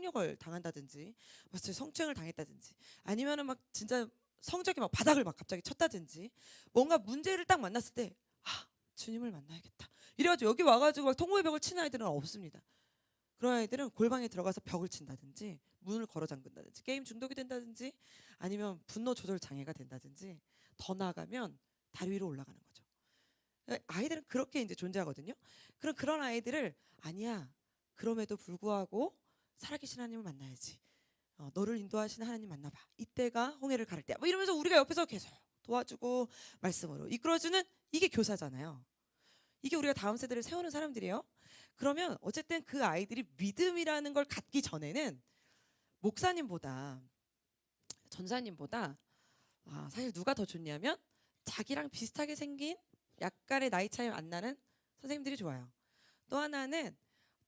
성폭력을 당한다든지 성추행을 당했다든지 아니면은 막 진짜 성적이 막 바닥을 막 갑자기 쳤다든지 뭔가 문제를 딱 만났을 때 주님을 만나야겠다 이래가지고 여기 와가지고 막 통곡의 벽을 치는 아이들은 없습니다. 그런 아이들은 골방에 들어가서 벽을 친다든지 문을 걸어 잠근다든지 게임 중독이 된다든지 아니면 분노 조절 장애가 된다든지 더 나아가면 다리 위로 올라가는 거죠. 아이들은 그렇게 이제 존재하거든요. 그런 아이들을 아니야. 그럼에도 불구하고 살아계신 하나님을 만나야지. 너를 인도하시는 하나님 만나봐. 이때가 홍해를 가를 때야. 뭐 이러면서 우리가 옆에서 계속 도와주고 말씀으로 이끌어주는 이게 교사잖아요. 이게 우리가 다음 세대를 세우는 사람들이에요. 그러면 어쨌든 그 아이들이 믿음이라는 걸 갖기 전에는 목사님보다 전사님보다 사실 누가 더 좋냐면 자기랑 비슷하게 생긴 약간의 나이 차이 안 나는 선생님들이 좋아요. 또 하나는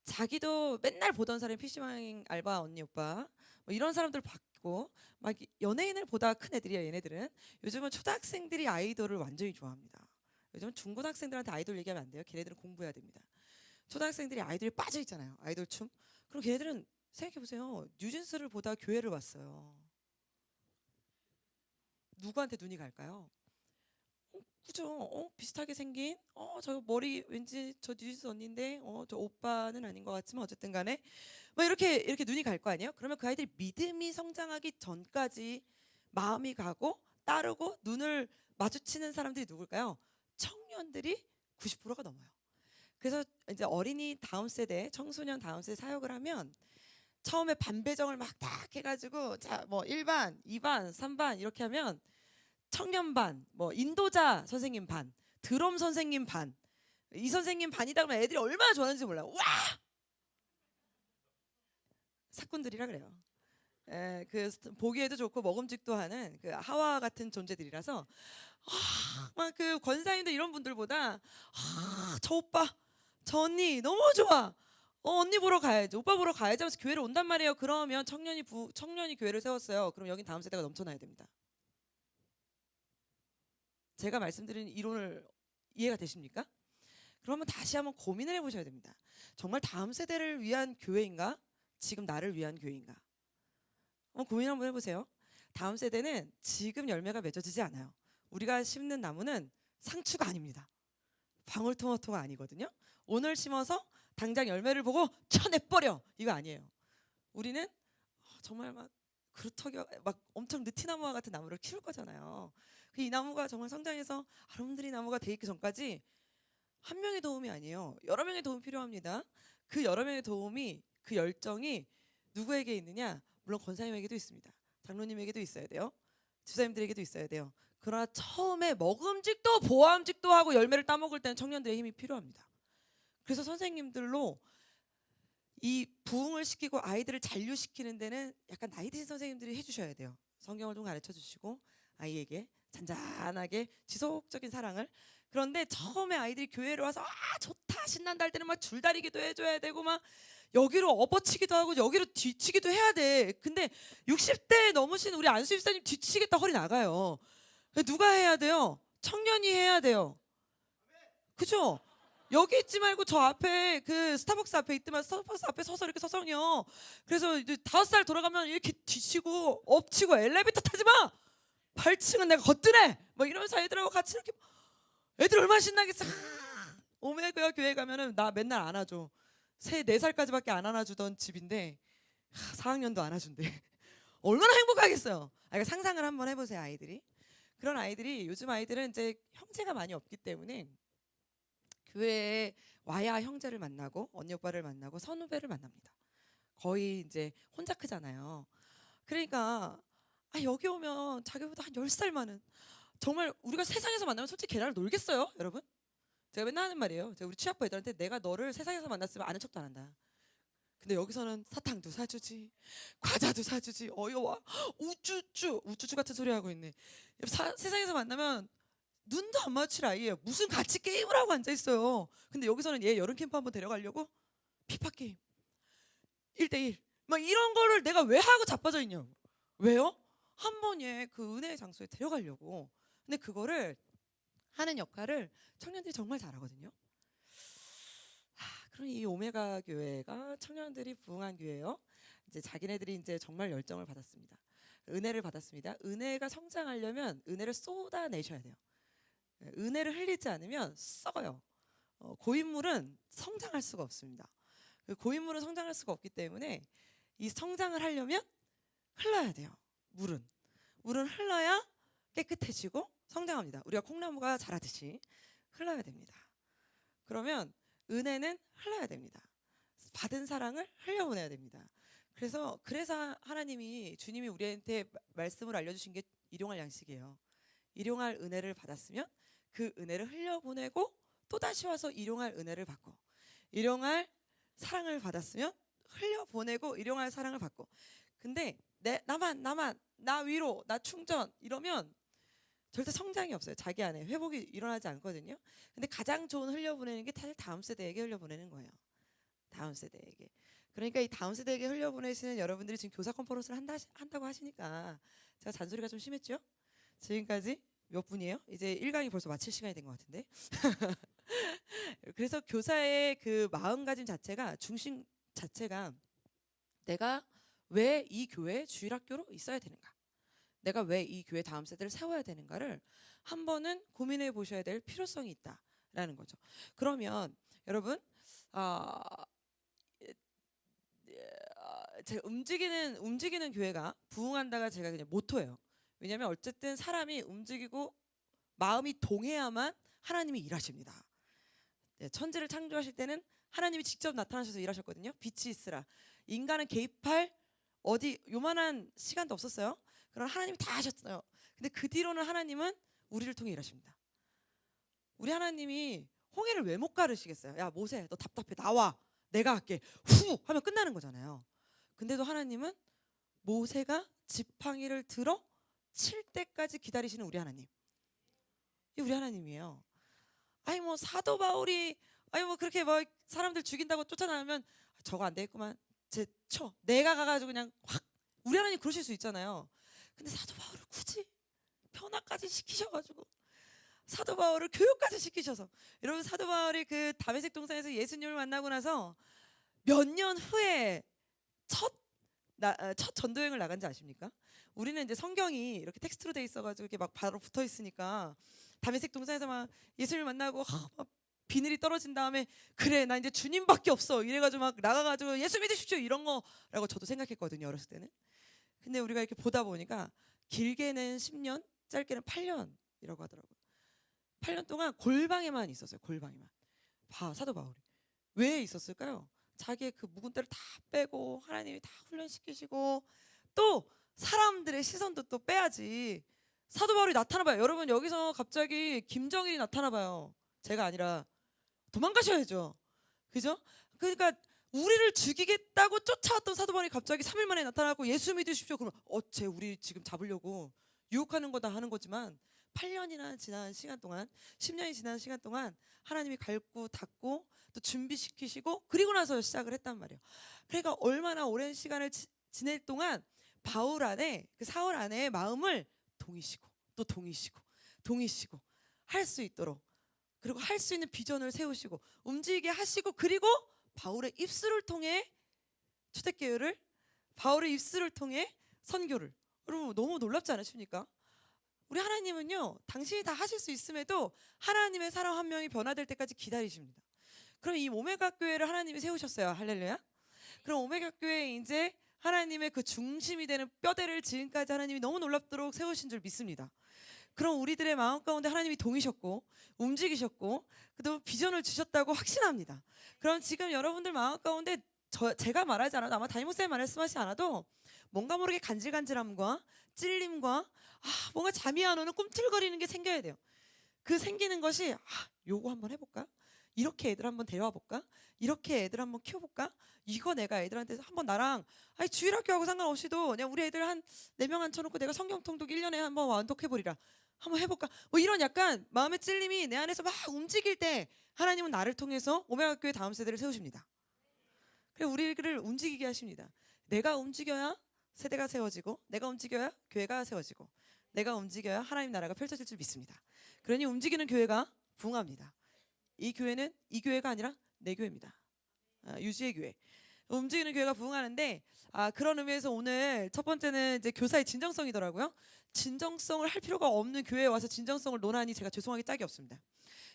자기도 맨날 보던 사람이 PC방 알바 언니 오빠 뭐 이런 사람들 봤고 막 연예인을 보다 큰 애들이야. 얘네들은 요즘은 초등학생들이 아이돌을 완전히 좋아합니다. 요즘 중고등학생들한테 아이돌 얘기하면 안 돼요. 걔네들은 공부해야 됩니다. 초등학생들이 아이돌에 빠져 있잖아요. 아이돌 춤. 그럼 걔네들은 생각해 보세요. 뉴진스를 보다 교회를 왔어요. 누구한테 눈이 갈까요? 그죠? 비슷하게 생긴 저 머리 왠지 저 뉴진스 언니인데 저 오빠는 아닌 것 같지만 어쨌든 간에 뭐 이렇게 눈이 갈 거 아니에요? 그러면 그 아이들이 믿음이 성장하기 전까지 마음이 가고 따르고 눈을 마주치는 사람들이 누굴까요? 청년들이 90%가 넘어요. 그래서 이제 어린이 다음 세대, 청소년 다음 세대 사역을 하면 처음에 반 배정을 막 딱 해가지고 자 뭐 1반, 2반, 3반 이렇게 하면 청년 반, 뭐 인도자 선생님 반, 드럼 선생님 반, 이 선생님 반이다 그러면 애들이 얼마나 좋아하는지 몰라요. 와! 사꾼들이라 그래요. 그 보기에도 좋고 먹음직도 하는 그 하와 같은 존재들이라서 막 그 권사님들 이런 분들보다 저 오빠, 저 언니 너무 좋아. 언니 보러 가야지, 오빠 보러 가야지 하면서 교회를 온단 말이에요. 그러면 청년이 교회를 세웠어요. 그럼 여긴 다음 세대가 넘쳐나야 됩니다. 제가 말씀드린 이론을 이해가 되십니까? 그러면 다시 한번 고민을 해보셔야 됩니다. 정말 다음 세대를 위한 교회인가? 지금 나를 위한 교회인가? 고민 한번 해보세요. 다음 세대는 지금 열매가 맺어지지 않아요. 우리가 심는 나무는 상추가 아닙니다. 방울토마토가 아니거든요. 오늘 심어서 당장 열매를 보고 쳐내버려 이거 아니에요. 우리는 정말 막 그루터기 막 엄청 느티나무와 같은 나무를 키울 거잖아요. 이 나무가 정말 성장해서 아름드리 나무가 돼 있기 전까지 한 명의 도움이 아니에요. 여러 명의 도움이 필요합니다. 그 여러 명의 도움이 그 열정이 누구에게 있느냐? 물론 권사님에게도 있습니다. 장로님에게도 있어야 돼요. 집사님들에게도 있어야 돼요. 그러나 처음에 먹음직도 보암직도 하고 열매를 따먹을 때는 청년들의 힘이 필요합니다. 그래서 선생님들로 이 부흥을 시키고 아이들을 잔류시키는 데는 약간 나이 드신 선생님들이 해주셔야 돼요. 성경을 좀 가르쳐 주시고 아이에게 잔잔하게 지속적인 사랑을. 그런데 처음에 아이들이 교회를 와서 좋다 신난다 할 때는 막 줄다리기도 해줘야 되고 막 여기로 업어치기도 하고 여기로 뒤치기도 해야 돼. 근데 60대 넘으신 우리 안수 집사님 뒤치겠다 허리 나가요. 누가 해야 돼요? 청년이 해야 돼요. 그죠? 여기 있지 말고 저 앞에 그 스타벅스 앞에 있더만 스타벅스 앞에 서서 이렇게 서성여. 그래서 이제 5살 돌아가면 이렇게 뒤치고 엎치고 엘리베이터 타지 마. 8층은 내가 거뜬해. 막 이러면서 애들하고 같이 이렇게 애들 얼마나 신나겠어. 오메가 교회 가면은 나 맨날 안아줘. 4살까지밖에 안 안아주던 집인데 4학년도 안아준대. 얼마나 행복하겠어요. 그러니까 상상을 한번 해보세요 아이들이. 그런 아이들이 요즘 아이들은 이제 형제가 많이 없기 때문에 교회에 와야 형제를 만나고 언니 오빠를 만나고 선후배를 만납니다. 거의 이제 혼자 크잖아요. 그러니까 여기 오면 자기보다 한 10살 많은 정말 우리가 세상에서 만나면 솔직히 걔랑 놀겠어요 여러분? 제가 맨날 하는 말이에요. 제가 우리 취학부 애들한테 내가 너를 세상에서 만났으면 아는 척도 안 한다. 근데 여기서는 사탕도 사주지 과자도 사주지 어여와 우쭈쭈 같은 소리 하고 있네. 세상에서 만나면 눈도 안 마주칠 아이예요. 무슨 같이 게임을 하고 앉아있어요. 근데 여기서는 얘 여름 캠프 한번 데려가려고 피파 게임 1대1 막 이런 거를 내가 왜 하고 자빠져 있냐고. 왜요? 한 번 얘 그 은혜의 장소에 데려가려고. 근데 그거를 하는 역할을 청년들이 정말 잘하거든요. 그럼 이 오메가 교회가 청년들이 부흥한 교회예요. 이제 자기네들이 이제 정말 열정을 받았습니다. 은혜를 받았습니다. 은혜가 성장하려면 은혜를 쏟아내셔야 돼요. 은혜를 흘리지 않으면 썩어요. 고인물은 성장할 수가 없습니다. 고인물은 성장할 수가 없기 때문에 이 성장을 하려면 흘러야 돼요. 물은 흘러야 깨끗해지고 성장합니다. 우리가 콩나무가 자라듯이 흘러야 됩니다. 그러면 은혜는 흘러야 됩니다. 받은 사랑을 흘려보내야 됩니다. 그래서 하나님이 주님이 우리한테 말씀을 알려주신 게 일용할 양식이에요. 일용할 은혜를 받았으면 그 은혜를 흘려보내고 또다시 와서 일용할 은혜를 받고, 일용할 사랑을 받았으면 흘려보내고 일용할 사랑을 받고. 근데 나 위로, 나 충전 이러면 절대 성장이 없어요. 자기 안에 회복이 일어나지 않거든요. 근데 가장 좋은 흘려보내는 게 사실 다음 세대에게 흘려보내는 거예요. 다음 세대에게. 그러니까 이 다음 세대에게 흘려보내시는 여러분들이 지금 교사 컨퍼런스를 한다고 하시니까 제가 잔소리가 좀 심했죠? 지금까지 몇 분이에요? 이제 1강이 벌써 마칠 시간이 된 것 같은데. 그래서 교사의 그 마음가짐 자체가, 중심 자체가 내가 왜 이 교회 주일학교로 있어야 되는가, 내가 왜 이 교회 다음 세대를 세워야 되는가를 한 번은 고민해 보셔야 될 필요성이 있다라는 거죠. 그러면 여러분, 제가 움직이는 교회가 부흥한다가 제가 그냥 모토예요. 왜냐하면 어쨌든 사람이 움직이고 마음이 동해야만 하나님이 일하십니다. 천지를 창조하실 때는 하나님이 직접 나타나셔서 일하셨거든요. 빛이 있으라. 인간은 개입할 요만한 시간도 없었어요. 그럼 하나님이 다 하셨어요. 근데 그 뒤로는 하나님은 우리를 통해 일하십니다. 우리 하나님이 홍해를 왜 못 가르시겠어요? 야 모세, 너 답답해, 나와, 내가 할게, 후 하면 끝나는 거잖아요. 근데도 하나님은 모세가 지팡이를 들어 칠 때까지 기다리시는 우리 하나님. 이 우리 하나님이에요. 아니 뭐 사도 바울이 그렇게 뭐 사람들 죽인다고 쫓아나면 저거 안 되겠구만, 내가 가가지고 그냥 확, 우리 하나님 그러실 수 있잖아요. 근데 사도 바울을 굳이 변화까지 시키셔가지고, 사도 바울을 교육까지 시키셔서, 여러분 사도 바울이 그 다메섹 동산에서 예수님을 만나고 나서 몇 년 후에 첫 전도여행을 나간지 아십니까? 우리는 이제 성경이 이렇게 텍스트로 돼 있어가지고 이렇게 막 바로 붙어 있으니까 다메섹 동산에서 막 예수님을 만나고 막 비늘이 떨어진 다음에, 그래 나 이제 주님밖에 없어 이래가지고 막 나가가지고 예수 믿으십시오 이런 거라고 저도 생각했거든요, 어렸을 때는. 근데 우리가 이렇게 보다 보니까 길게는 10년, 짧게는 8년이라고 하더라고요. 8년 동안 골방에만 있었어요. 골방에만. 사도 바울이 왜 있었을까요? 자기의 그 묵은 때를 다 빼고 하나님이 다 훈련시키시고, 또 사람들의 시선도 또 빼야지. 사도 바울이 나타나봐요. 여러분 여기서 갑자기 김정일이 나타나봐요. 제가 아니라 도망가셔야죠. 그죠? 그러니까 우리를 죽이겠다고 쫓아왔던 사도 바울이 갑자기 3일 만에 나타나고 예수 믿으십시오. 그러면 쟤 우리 지금 잡으려고 유혹하는 거다 하는 거지만, 8년이나 지난 시간 동안, 10년이 지난 시간 동안 하나님이 갈고 닦고 또 준비시키시고, 그리고 나서 시작을 했단 말이에요. 그러니까 얼마나 오랜 시간을 지낼 동안 바울 안에, 그 사울 안에 마음을 동이시고 또 동이시고 할 수 있도록, 그리고 할 수 있는 비전을 세우시고 움직이게 하시고, 그리고 바울의 입술을 통해 초대교회를, 바울의 입술을 통해 선교를. 여러분 너무 놀랍지 않으십니까? 우리 하나님은요, 당신이 다 하실 수 있음에도 하나님의 사람 한 명이 변화될 때까지 기다리십니다. 그럼 이 오메가 교회를 하나님이 세우셨어요. 할렐루야. 그럼 오메가 교회에 이제 하나님의 그 중심이 되는 뼈대를 지금까지 하나님이 너무 놀랍도록 세우신 줄 믿습니다. 그럼 우리들의 마음 가운데 하나님이 동이셨고 움직이셨고 또 비전을 주셨다고 확신합니다. 그럼 지금 여러분들 마음 가운데 제가 말하지 않아도, 아마 담임 목사님 말씀하시지 않아도 뭔가 모르게 간질간질함과 찔림과 뭔가 잠이 안 오는 꿈틀거리는 게 생겨야 돼요. 그 생기는 것이 요거 한번 해볼까? 이렇게 애들 한번 데려와 볼까? 이렇게 애들 한번 키워볼까? 이거 내가 애들한테 한번 나랑 주일학교하고 상관없이도 그냥 우리 애들 한 4명 앉혀놓고 내가 성경 통독 1년에 한번 완독해버리라, 한번 해볼까? 뭐 이런 약간 마음의 찔림이 내 안에서 막 움직일 때 하나님은 나를 통해서 오메가 교회 다음 세대를 세우십니다. 그래서 우리를 움직이게 하십니다. 내가 움직여야 세대가 세워지고, 내가 움직여야 교회가 세워지고, 내가 움직여야 하나님 나라가 펼쳐질 줄 믿습니다. 그러니 움직이는 교회가 부흥합니다. 이 교회는 이 교회가 아니라 내 교회입니다. 유지의 교회. 움직이는 교회가 부흥하는데 그런 의미에서 오늘 첫 번째는 이제 교사의 진정성이더라고요. 진정성을 할 필요가 없는 교회에 와서 진정성을 논하니 제가 죄송하기 짝이 없습니다.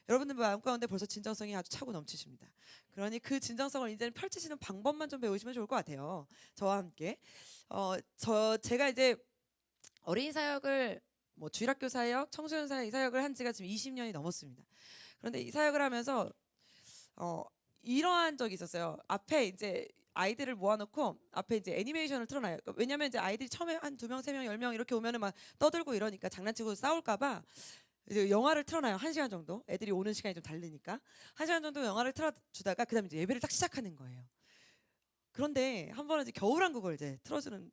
여러분들 마음 가운데 벌써 진정성이 아주 차고 넘치십니다. 그러니 그 진정성을 이제는 펼치시는 방법만 좀 배우시면 좋을 것 같아요. 저와 함께 제가 이제 어린이 사역을 뭐 주일학교 사역, 청소년 사역을 한 지가 지금 20년이 넘었습니다. 그런데 이 사역을 하면서 이러한 적이 있었어요. 앞에 이제 아이들을 모아놓고 앞에 이제 애니메이션을 틀어놔요. 왜냐면 이제 아이들이 처음에 한 2명, 3명, 10명 이렇게 오면은 막 떠들고 이러니까 장난치고 싸울까봐 이제 영화를 틀어놔요. 1시간 정도. 애들이 오는 시간이 좀 다르니까 1시간 정도 영화를 틀어주다가 그다음에 이제 예배를 딱 시작하는 거예요. 그런데 한 번은 이제 겨울왕국을 이제 틀어주는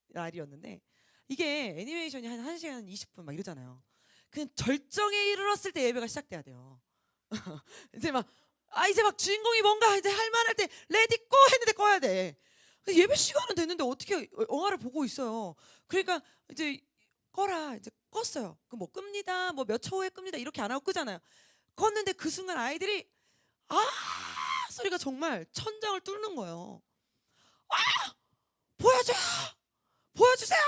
날이었는데 이게 애니메이션이 한 1시간 20분 막 이러잖아요. 그냥 절정에 이르렀을 때 예배가 시작돼야 돼요. 이제 막 이제 막 주인공이 뭔가 이제 할 만할 때 레디 고 했는데 꺼야 돼. 예배 시간은 됐는데 어떻게 영화를 보고 있어요. 그러니까 이제 꺼라 이제 껐어요. 그 뭐 끕니다. 뭐 몇 초 후에 끕니다. 이렇게 안 하고 끄잖아요. 껐는데 그 순간 아이들이 소리가 정말 천장을 뚫는 거예요. 보여줘요. 보여주세요.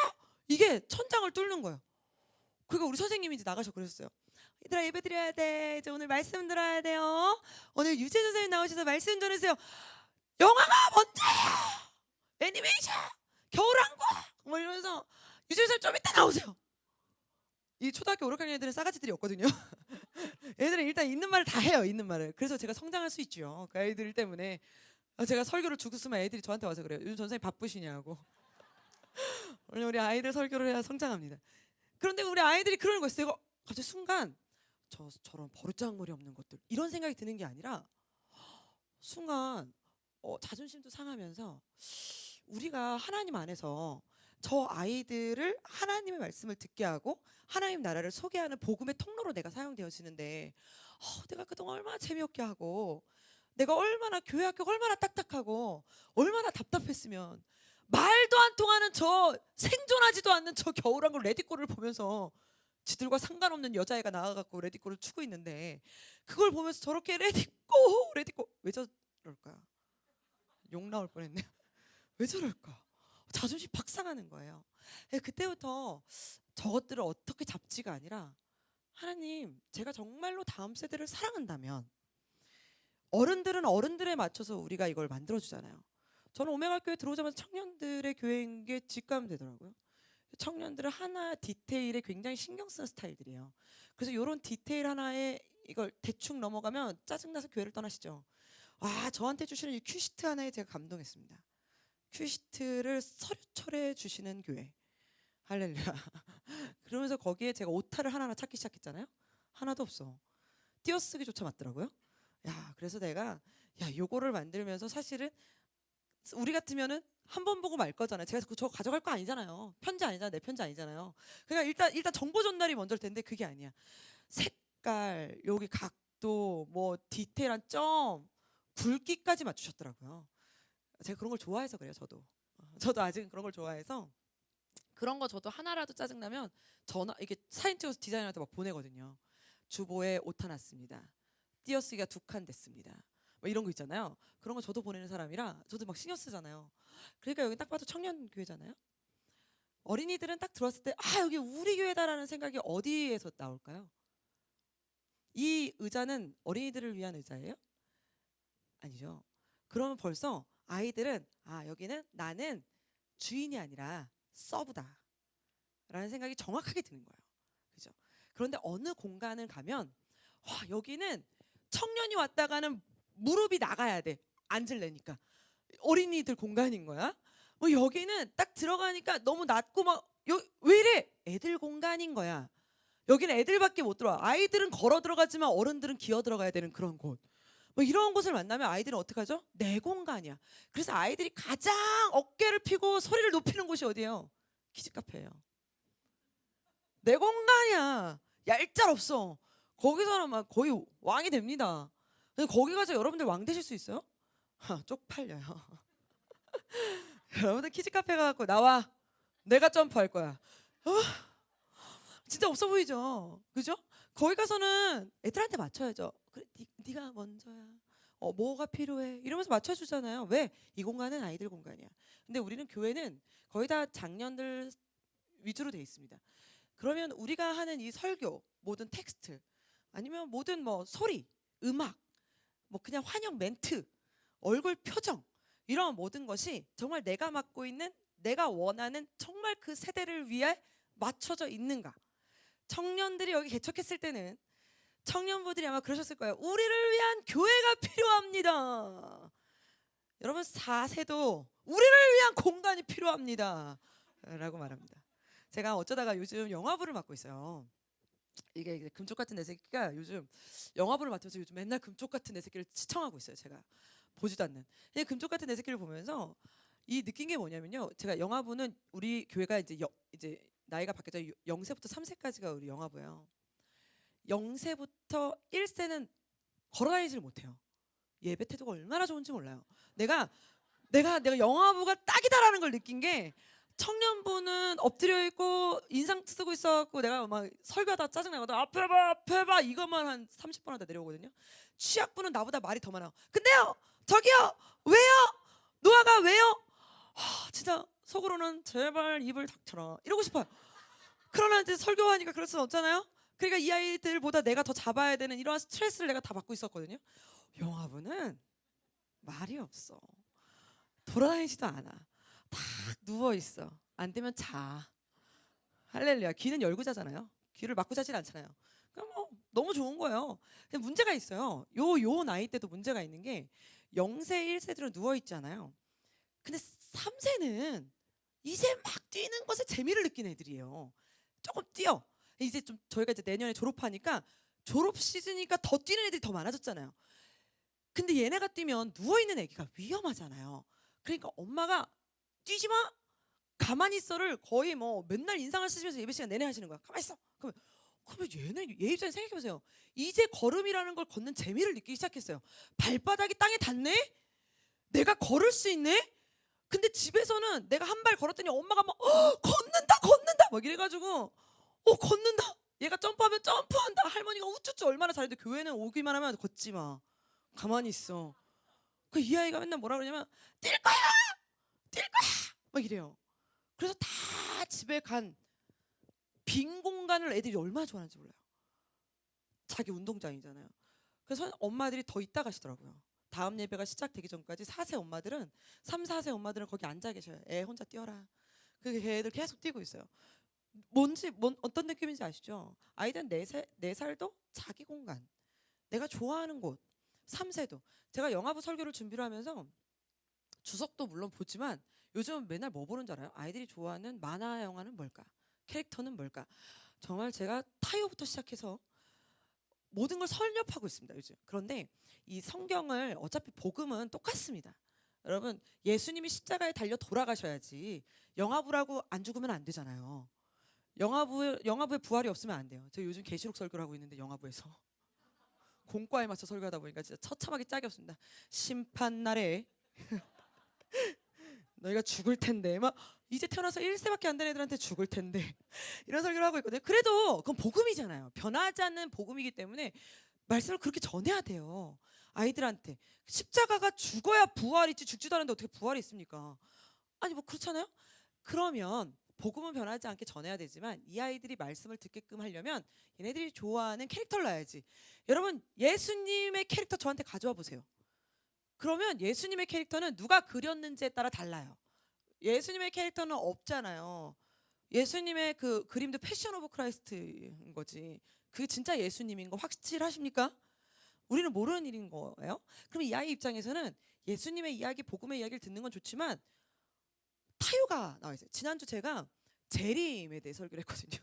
이게 천장을 뚫는 거예요. 그러니까 우리 선생님이 이제 나가셔 그랬어요. 얘들아 예배 드려야 돼. 이제 오늘 말씀 들어야 돼요. 오늘 유재 선생님 나오셔서 말씀 전해주세요. 영화가 뭔데요? 애니메이션 겨울왕국 뭐 이러면서 유재 선생님 좀 이따 나오세요. 이 초등학교 5학년 애들은 싸가지들이 없거든요. 애들은 일단 있는 말을 다 해요. 있는 말을. 그래서 제가 성장할 수 있죠. 그 아이들 때문에 제가 설교를 주고 쓰면 애들이 저한테 와서 그래요. 요즘 선생님 바쁘시냐고. 우리 아이들 설교를 해야 성장합니다. 그런데 우리 아이들이 그러는 거였어요. 내가 갑자기 순간 저런 버르장머리 없는 것들 이런 생각이 드는 게 아니라 순간 자존심도 상하면서 우리가 하나님 안에서 저 아이들을 하나님의 말씀을 듣게 하고 하나님 나라를 소개하는 복음의 통로로 내가 사용되어지는데 내가 그동안 얼마나 재미없게 하고 내가 얼마나 교회 학교가 얼마나 딱딱하고 얼마나 답답했으면 말도 안 통하는 저 생존하지도 않는 저 겨울왕국 레디꼬를 보면서 지들과 상관없는 여자애가 나와갖고 레디꼬를 추고 있는데 그걸 보면서 저렇게 레디꼬 왜 저럴까? 욕 나올 뻔했네요. 왜 저럴까? 자존심 팍 상하는 거예요. 그때부터 저것들을 어떻게 잡지가 아니라 하나님 제가 정말로 다음 세대를 사랑한다면 어른들은 어른들에 맞춰서 우리가 이걸 만들어주잖아요. 저는 오메가 교회 들어오자마자 청년들의 교회인 게 직감되더라고요. 청년들은 하나 디테일에 굉장히 신경 쓰는 스타일들이에요. 그래서 이런 디테일 하나에 이걸 대충 넘어가면 짜증나서 교회를 떠나시죠. 저한테 주시는 이 큐시트 하나에 제가 감동했습니다. 큐시트를 서류철에 주시는 교회. 할렐루야. 그러면서 거기에 제가 오타를 하나하나 찾기 시작했잖아요. 하나도 없어. 띄어쓰기조차 맞더라고요. 그래서 내가 요거를 만들면서 사실은 우리 같으면은 한 번 보고 말 거잖아요. 제가 저거 가져갈 거 아니잖아요. 편지 아니잖아요. 내 편지 아니잖아요. 그러니까 일단 정보 전달이 먼저일 텐데 그게 아니야. 색깔, 여기 각도, 뭐 디테일한 점, 굵기까지 맞추셨더라고요. 제가 그런 걸 좋아해서 그래요. 저도 아직은 그런 걸 좋아해서 그런 거 저도 하나라도 짜증나면 이게 사진 찍어서 디자이너한테 막 보내거든요. 주보에 오타 났습니다. 띄어쓰기가 2칸 됐습니다. 뭐 이런 거 있잖아요. 그런 거 저도 보내는 사람이라 저도 막 신경 쓰잖아요. 그러니까 여기 딱 봐도 청년 교회잖아요. 어린이들은 딱 들어왔을 때 여기 우리 교회다라는 생각이 어디에서 나올까요? 이 의자는 어린이들을 위한 의자예요? 아니죠. 그러면 벌써 아이들은 여기는 나는 주인이 아니라 서브다 라는 생각이 정확하게 드는 거예요. 그죠? 그런데 어느 공간을 가면 여기는 청년이 왔다가는 무릎이 나가야 돼. 앉으려니까. 어린이들 공간인 거야. 여기는 딱 들어가니까 너무 낮고 왜 이래? 애들 공간인 거야. 여기는 애들밖에 못 들어와. 아이들은 걸어 들어가지만 어른들은 기어 들어가야 되는 그런 곳. 이런 곳을 만나면 아이들은 어떻게 하죠? 내 공간이야. 그래서 아이들이 가장 어깨를 펴고 소리를 높이는 곳이 어디예요? 키즈카페예요. 내 공간이야. 얄짤없어. 거기서는 막 거의 왕이 됩니다. 근데 거기 가서 여러분들 왕 되실 수 있어요? 쪽팔려요. 여러분들 키즈카페 가갖고 나와. 내가 점프할 거야. 진짜 없어 보이죠? 그죠? 거기 가서는 애들한테 맞춰야죠. 그래, 네가 먼저야. 뭐가 필요해? 이러면서 맞춰주잖아요. 왜? 이 공간은 아이들 공간이야. 근데 우리는 교회는 거의 다 장년들 위주로 돼 있습니다. 그러면 우리가 하는 이 설교, 모든 텍스트, 아니면 모든 뭐 소리, 음악, 뭐 그냥 환영 멘트, 얼굴 표정, 이런 모든 것이 정말 내가 맡고 있는, 내가 원하는 정말 그 세대를 위해 맞춰져 있는가? 청년들이 여기 개척했을 때는 청년부들이 아마 그러셨을 거예요. 우리를 위한 교회가 필요합니다. 여러분 4세도 우리를 위한 공간이 필요합니다. 라고 말합니다. 제가 어쩌다가 요즘 영화부를 맡고 있어요. 이게 금쪽 같은 내 새끼가 요즘 영화부를 맡으면서 요즘 맨날 금쪽 같은 내 새끼를 시청하고 있어요. 제가 보지도 않는. 이 금쪽 같은 내 새끼를 보면서 이 느낀 게 뭐냐면요. 제가 영화부는 우리 교회가 이제 나이가 바뀌었죠. 0세부터 3세까지가 우리 영화부예요. 0세부터 1세는 걸어다니질 못해요. 예배 태도가 얼마나 좋은지 몰라요. 내가 영화부가 딱이다라는 걸 느낀 게 청년부는 엎드려 있고 인상 쓰고 있어갖고 내가 막 설교하다 짜증나거든. 앞에 봐 이것만 한 30번 하다 내려오거든요. 취약부는 나보다 말이 더 많아. 근데요 저기요 왜요? 노아가 왜요? 진짜 속으로는 제발 입을 닥쳐라 이러고 싶어요. 그러나 이제 설교하니까 그럴 수는 없잖아요. 그러니까 이 아이들보다 내가 더 잡아야 되는 이러한 스트레스를 내가 다 받고 있었거든요. 영화부는 말이 없어. 돌아다니지도 않아. 딱 누워 있어. 안 되면 자. 할렐루야. 귀는 열고 자잖아요. 귀를 막고 자질 않잖아요. 그럼 뭐 너무 좋은 거예요. 근데 문제가 있어요. 요 나이 때도 문제가 있는 게 0세, 1세들은 누워 있잖아요. 근데 3세는 이제 막 뛰는 것에 재미를 느끼는 애들이에요. 조금 뛰어. 이제 좀 저희가 이제 내년에 졸업하니까 졸업 시즌이니까 더 뛰는 애들이 더 많아졌잖아요. 근데 얘네가 뛰면 누워 있는 애기가 위험하잖아요. 그러니까 엄마가 뛰지 마. 가만히 있어를 거의 뭐 맨날 인상을 쓰시면서 예배 시간 내내 하시는 거야. 가만히 있어. 그러면 얘는 얘 입장에 생각해 보세요. 이제 걸음이라는 걸 걷는 재미를 느끼기 시작했어요. 발바닥이 땅에 닿네? 내가 걸을 수 있네? 근데 집에서는 내가 한 발 걸었더니 엄마가 막 걷는다 막 이래가지고 걷는다. 얘가 점프하면 점프한다. 할머니가 우쭈쭈 얼마나 잘해도 교회는 오기만 하면 걷지 마. 가만히 있어. 그 이 아이가 맨날 뭐라 그러냐면 뛸 거야 막 이래요. 그래서 다 집에 간 빈 공간을 애들이 얼마나 좋아하는지 몰라요. 자기 운동장이잖아요. 그래서 엄마들이 더 있다 가시더라고요. 다음 예배가 시작되기 전까지 4세 엄마들은 3, 4세 엄마들은 거기 앉아 계셔요. 애 혼자 뛰어라. 그 애들 계속 뛰고 있어요. 어떤 느낌인지 아시죠? 아이들은 4살도 자기 공간, 내가 좋아하는 곳. 3세도 제가 영화부 설교를 준비를 하면서 주석도 물론 보지만 요즘 맨날 뭐 보는 줄 알아요? 아이들이 좋아하는 만화 영화는 뭘까? 캐릭터는 뭘까? 정말 제가 타이어부터 시작해서 모든 걸 설렵하고 있습니다 요즘. 그런데 이 성경을 어차피 복음은 똑같습니다. 여러분 예수님이 십자가에 달려 돌아가셔야지 영화부라고 안 죽으면 안 되잖아요. 영화부에 부활이 없으면 안 돼요. 저 요즘 계시록 설교를 하고 있는데 영화부에서 공과에 맞춰 설교하다 보니까 진짜 처참하게 짝이 없습니다. 심판 날에 너희가 죽을 텐데 막 이제 태어나서 1세밖에 안 된 애들한테 죽을 텐데 이런 설교를 하고 있거든요. 그래도 그건 복음이잖아요. 변하지 않는 복음이기 때문에 말씀을 그렇게 전해야 돼요. 아이들한테 십자가가 죽어야 부활이지 죽지도 않은데 어떻게 부활이 있습니까? 아니 뭐 그렇잖아요. 그러면 복음은 변하지 않게 전해야 되지만 이 아이들이 말씀을 듣게끔 하려면 얘네들이 좋아하는 캐릭터를 놔야지. 여러분 예수님의 캐릭터 저한테 가져와 보세요. 그러면 예수님의 캐릭터는 누가 그렸는지에 따라 달라요. 예수님의 캐릭터는 없잖아요. 예수님의 그 그림도 패션 오브 크라이스트인 거지. 그게 진짜 예수님인 거 확실하십니까? 우리는 모르는 일인 거예요. 그럼 이 아이 입장에서는 예수님의 이야기, 복음의 이야기를 듣는 건 좋지만 타요가 나와 있어요. 지난주 제가 재림에 대해 설교를 했거든요.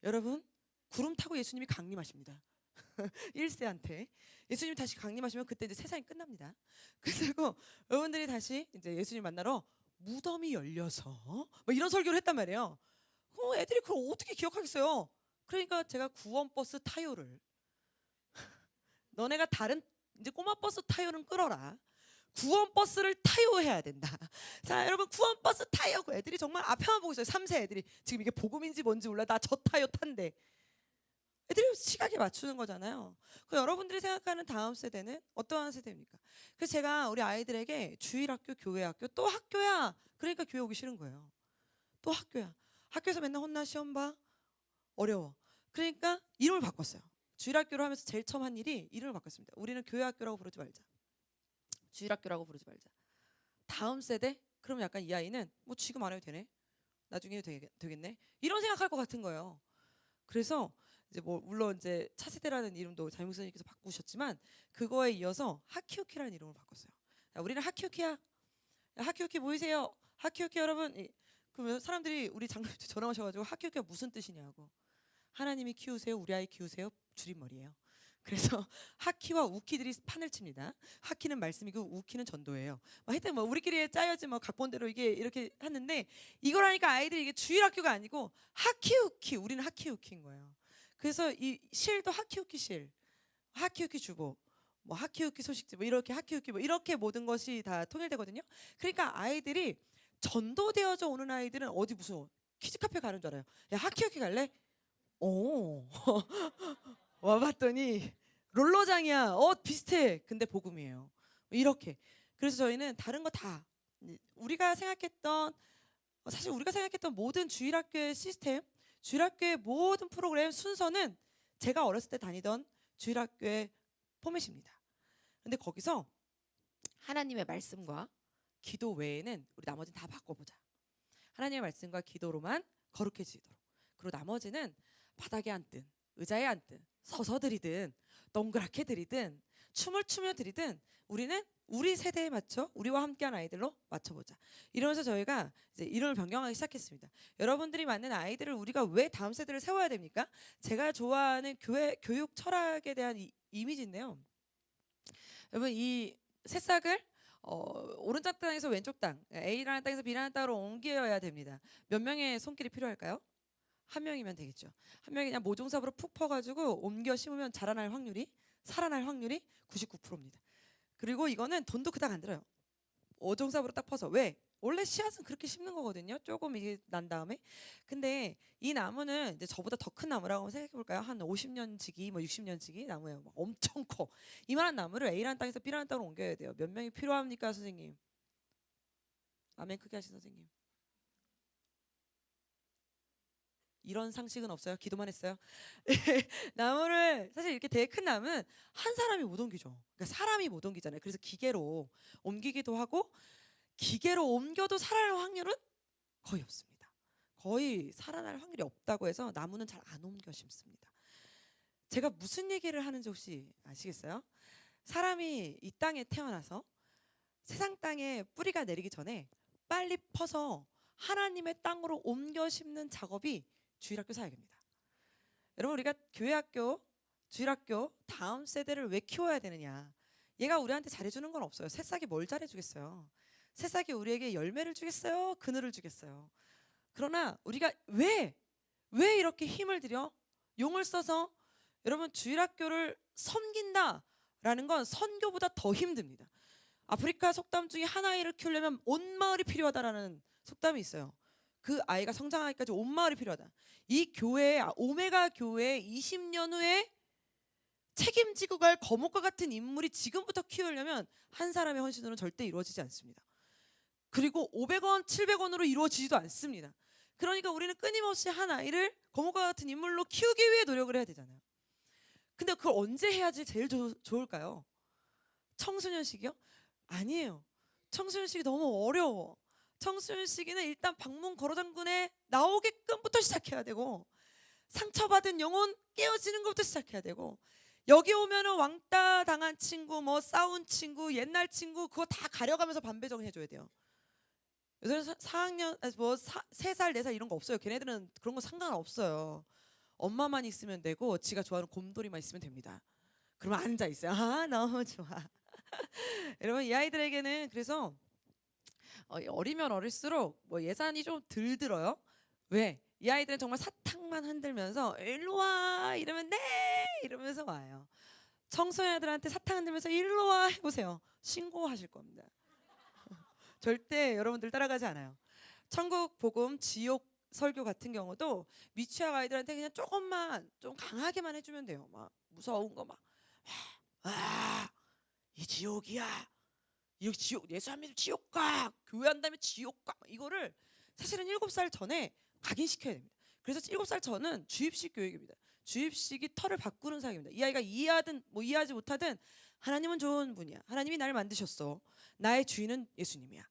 여러분 구름 타고 예수님이 강림하십니다. 1세한테 예수님 다시 강림하시면 그때 이제 세상이 끝납니다. 그리고 여러분들이 다시 이제 예수님 만나러 무덤이 열려서 뭐 이런 설교를 했단 말이에요. 애들이 그걸 어떻게 기억하겠어요? 그러니까 제가 구원버스 타요를 너네가 다른 이제 꼬마 버스 타요는 끌어라. 구원버스를 타요해야 된다. 자 여러분 구원버스 타요고 애들이 정말 앞에만 보고 있어요. 3세 애들이 지금 이게 복음인지 뭔지 몰라. 나 저 타요 탄대. 애들이 시각에 맞추는 거잖아요. 그 여러분들이 생각하는 다음 세대는 어떠한 세대입니까? 그래서 제가 우리 아이들에게 주일학교, 교회학교, 또 학교야. 그러니까 교회 오기 싫은 거예요. 또 학교야. 학교에서 맨날 혼나 시험 봐. 어려워. 그러니까 이름을 바꿨어요. 주일학교로 하면서 제일 처음 한 일이 이름을 바꿨습니다. 우리는 교회학교라고 부르지 말자. 주일학교라고 부르지 말자. 다음 세대? 그럼 약간 이 아이는 뭐 지금 안 해도 되네. 나중에 해도 되겠네. 이런 생각할 것 같은 거예요. 그래서 이제 뭐 물론 이제 차세대라는 이름도 장목선님께서 바꾸셨지만 그거에 이어서 하키우키라는 이름을 바꿨어요. 야, 우리는 하키우키야. 야, 하키우키 모이세요. 하키우키 여러분. 그러면 사람들이 우리 장로님도 전화 오셔가지고 하키우키가 무슨 뜻이냐고. 하나님이 키우세요. 우리 아이 키우세요. 줄임말이에요. 그래서 하키와 우키들이 판을 칩니다. 하키는 말씀이고 우키는 전도예요. 하여튼 뭐 우리끼리 짜여진 뭐 각본대로 이게 이렇게 하는데 이걸 하니까 아이들이 이게 주일학교가 아니고 하키우키 우리는 하키우키인 거예요. 그래서 이 실도 하키우키 실, 하키우키 주보, 뭐 하키우키 소식지 뭐 이렇게 하키우키 뭐 이렇게 모든 것이 다 통일되거든요. 그러니까 아이들이 전도되어져 오는 아이들은 어디 무슨 키즈 카페 가는 줄 알아요. 야 하키우키 갈래? 오 와봤더니 롤러장이야. 비슷해. 근데 복음이에요. 이렇게. 그래서 저희는 다른 거 다 우리가 생각했던 사실 우리가 생각했던 모든 주일학교의 시스템, 주일학교의 모든 프로그램 순서는 제가 어렸을 때 다니던 주일학교의 포맷입니다. 근데 거기서 하나님의 말씀과 기도 외에는 우리 나머지는 다 바꿔보자. 하나님의 말씀과 기도로만 거룩해지도록. 그리고 나머지는 바닥에 앉든 의자에 앉든 서서 드리든 동그랗게 드리든 춤을 추며 드리든 우리는 우리 세대에 맞춰 우리와 함께한 아이들로 맞춰보자. 이러면서 저희가 이제 이름을 변경하기 시작했습니다. 여러분들이 맞는 아이들을 우리가 왜 다음 세대를 세워야 됩니까? 제가 좋아하는 교육 철학에 대한 이미지인데요. 여러분 이 새싹을 오른쪽 땅에서 왼쪽 땅, A라는 땅에서 B라는 땅으로 옮겨야 됩니다. 몇 명의 손길이 필요할까요? 한 명이면 되겠죠. 한 명이 그냥 모종삽으로 푹 퍼가지고 옮겨 심으면 살아날 확률이 99%입니다. 그리고 이거는 돈도 그닥 안 들어요. 모종삽으로 딱 퍼서 왜? 원래 씨앗은 그렇게 심는 거거든요. 조금 이게 난 다음에. 근데 이 나무는 이제 저보다 더 큰 나무라고 생각해 볼까요? 한 50년 지기, 뭐 60년 지기 나무예요. 막 엄청 커. 이만한 나무를 A라는 땅에서 B라는 땅으로 옮겨야 돼요. 몇 명이 필요합니까, 선생님? 아멘 크게 하신 선생님. 이런 상식은 없어요. 기도만 했어요. 나무를 사실 이렇게 되게 큰 나무는 한 사람이 못 옮기죠. 그러니까 사람이 못 옮기잖아요. 그래서 기계로 옮기기도 하고 기계로 옮겨도 살아날 확률은 거의 없습니다. 거의 살아날 확률이 없다고 해서 나무는 잘 안 옮겨 심습니다. 제가 무슨 얘기를 하는지 혹시 아시겠어요? 사람이 이 땅에 태어나서 세상 땅에 뿌리가 내리기 전에 빨리 퍼서 하나님의 땅으로 옮겨 심는 작업이 주일학교 사역입니다. 여러분 우리가 교회학교, 주일학교 다음 세대를 왜 키워야 되느냐? 얘가 우리한테 잘해주는 건 없어요. 새싹이 뭘 잘해주겠어요? 새싹이 우리에게 열매를 주겠어요? 그늘을 주겠어요? 그러나 우리가 왜 이렇게 힘을 들여 용을 써서 여러분 주일학교를 섬긴다라는 건 선교보다 더 힘듭니다. 아프리카 속담 중에 한 아이를 키우려면 온 마을이 필요하다라는 속담이 있어요. 그 아이가 성장하기까지 온 마을이 필요하다. 이 교회 오메가 교회 20년 후에 책임지고 갈 거목과 같은 인물이 지금부터 키우려면 한 사람의 헌신으로는 절대 이루어지지 않습니다. 그리고 500원, 700원으로 이루어지지도 않습니다. 그러니까 우리는 끊임없이 한 아이를 거목과 같은 인물로 키우기 위해 노력을 해야 되잖아요. 근데 그걸 언제 해야지 제일 좋을까요? 청소년 시기요? 아니에요. 청소년 시기 너무 어려워. 청소년 시기는 일단 방문 걸어장군에 나오게끔부터 시작해야 되고 상처받은 영혼 깨어지는 것부터 시작해야 되고 여기 오면은 왕따 당한 친구 뭐 싸운 친구 옛날 친구 그거 다 가려가면서 반배정 해줘야 돼요. 요새는 4학년 뭐 3살 4살 이런 거 없어요. 걔네들은 그런 거 상관없어요. 엄마만 있으면 되고 지가 좋아하는 곰돌이만 있으면 됩니다. 그러면 앉아 있어요. 아 너무 좋아. 여러분 이 아이들에게는 그래서 어리면 어릴수록 뭐 예산이 좀 덜 들어요. 왜? 이 아이들은 정말 사탕만 흔들면서 일로 와 이러면 네 이러면서 와요. 청소년들한테 사탕 흔들면서 일로 와 해보세요. 신고하실 겁니다. 절대 여러분들 따라가지 않아요. 천국 복음 지옥 설교 같은 경우도 미취학 아이들한테 그냥 조금만 좀 강하게만 해주면 돼요. 막 무서운 거 막 이 지옥이야. 이 지옥 예수 안 믿으면 지옥 가. 교회 한다면 지옥 가. 이거를 사실은 7살 전에 각인시켜야 됩니다. 그래서 7살 전은 주입식 교육입니다. 주입식이 털을 바꾸는 사역입니다. 이 아이가 이해하든 뭐 이해하지 못하든 하나님은 좋은 분이야. 하나님이 나를 만드셨어. 나의 주인은 예수님이야.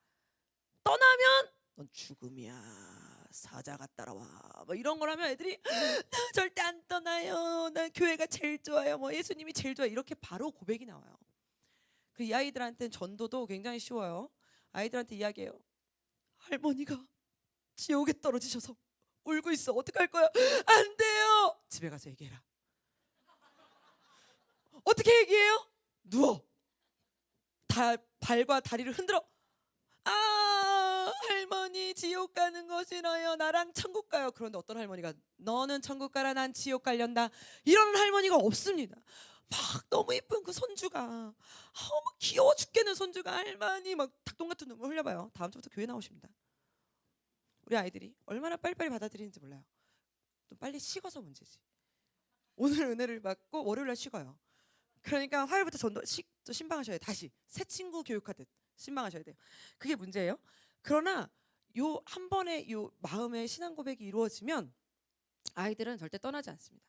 떠나면 넌 죽음이야. 사자가 따라와. 뭐 이런 걸 하면 애들이 나 절대 안 떠나요. 난 교회가 제일 좋아요. 뭐 예수님이 제일 좋아요. 이렇게 바로 고백이 나와요. 그 이 아이들한테는 전도도 굉장히 쉬워요. 아이들한테 이야기해요. 할머니가 지옥에 떨어지셔서 울고 있어. 어떡할 거야? 안 돼요. 집에 가서 얘기해라. 어떻게 얘기해요? 누워. 발과 다리를 흔들어. 할머니 지옥 가는 거 싫어요. 나랑 천국 가요. 그런데 어떤 할머니가 너는 천국 가라 난 지옥 가련다. 이러는 할머니가 없습니다. 막 너무 예쁜 그 손주가 막 귀여워 죽겠는 손주가 할머니 막 닭똥 같은 눈물 흘려봐요. 다음 주부터 교회 나오십니다. 우리 아이들이 얼마나 빨리빨리 받아들이는지 몰라요. 또 빨리 식어서 문제지. 오늘 은혜를 받고 월요일날 식어요. 그러니까 화요일부터 또 신방하셔야 돼요. 다시 새 친구 교육하듯 신방하셔야 돼요. 그게 문제예요. 그러나 요 한 번에 요 마음의 신앙 고백이 이루어지면 아이들은 절대 떠나지 않습니다.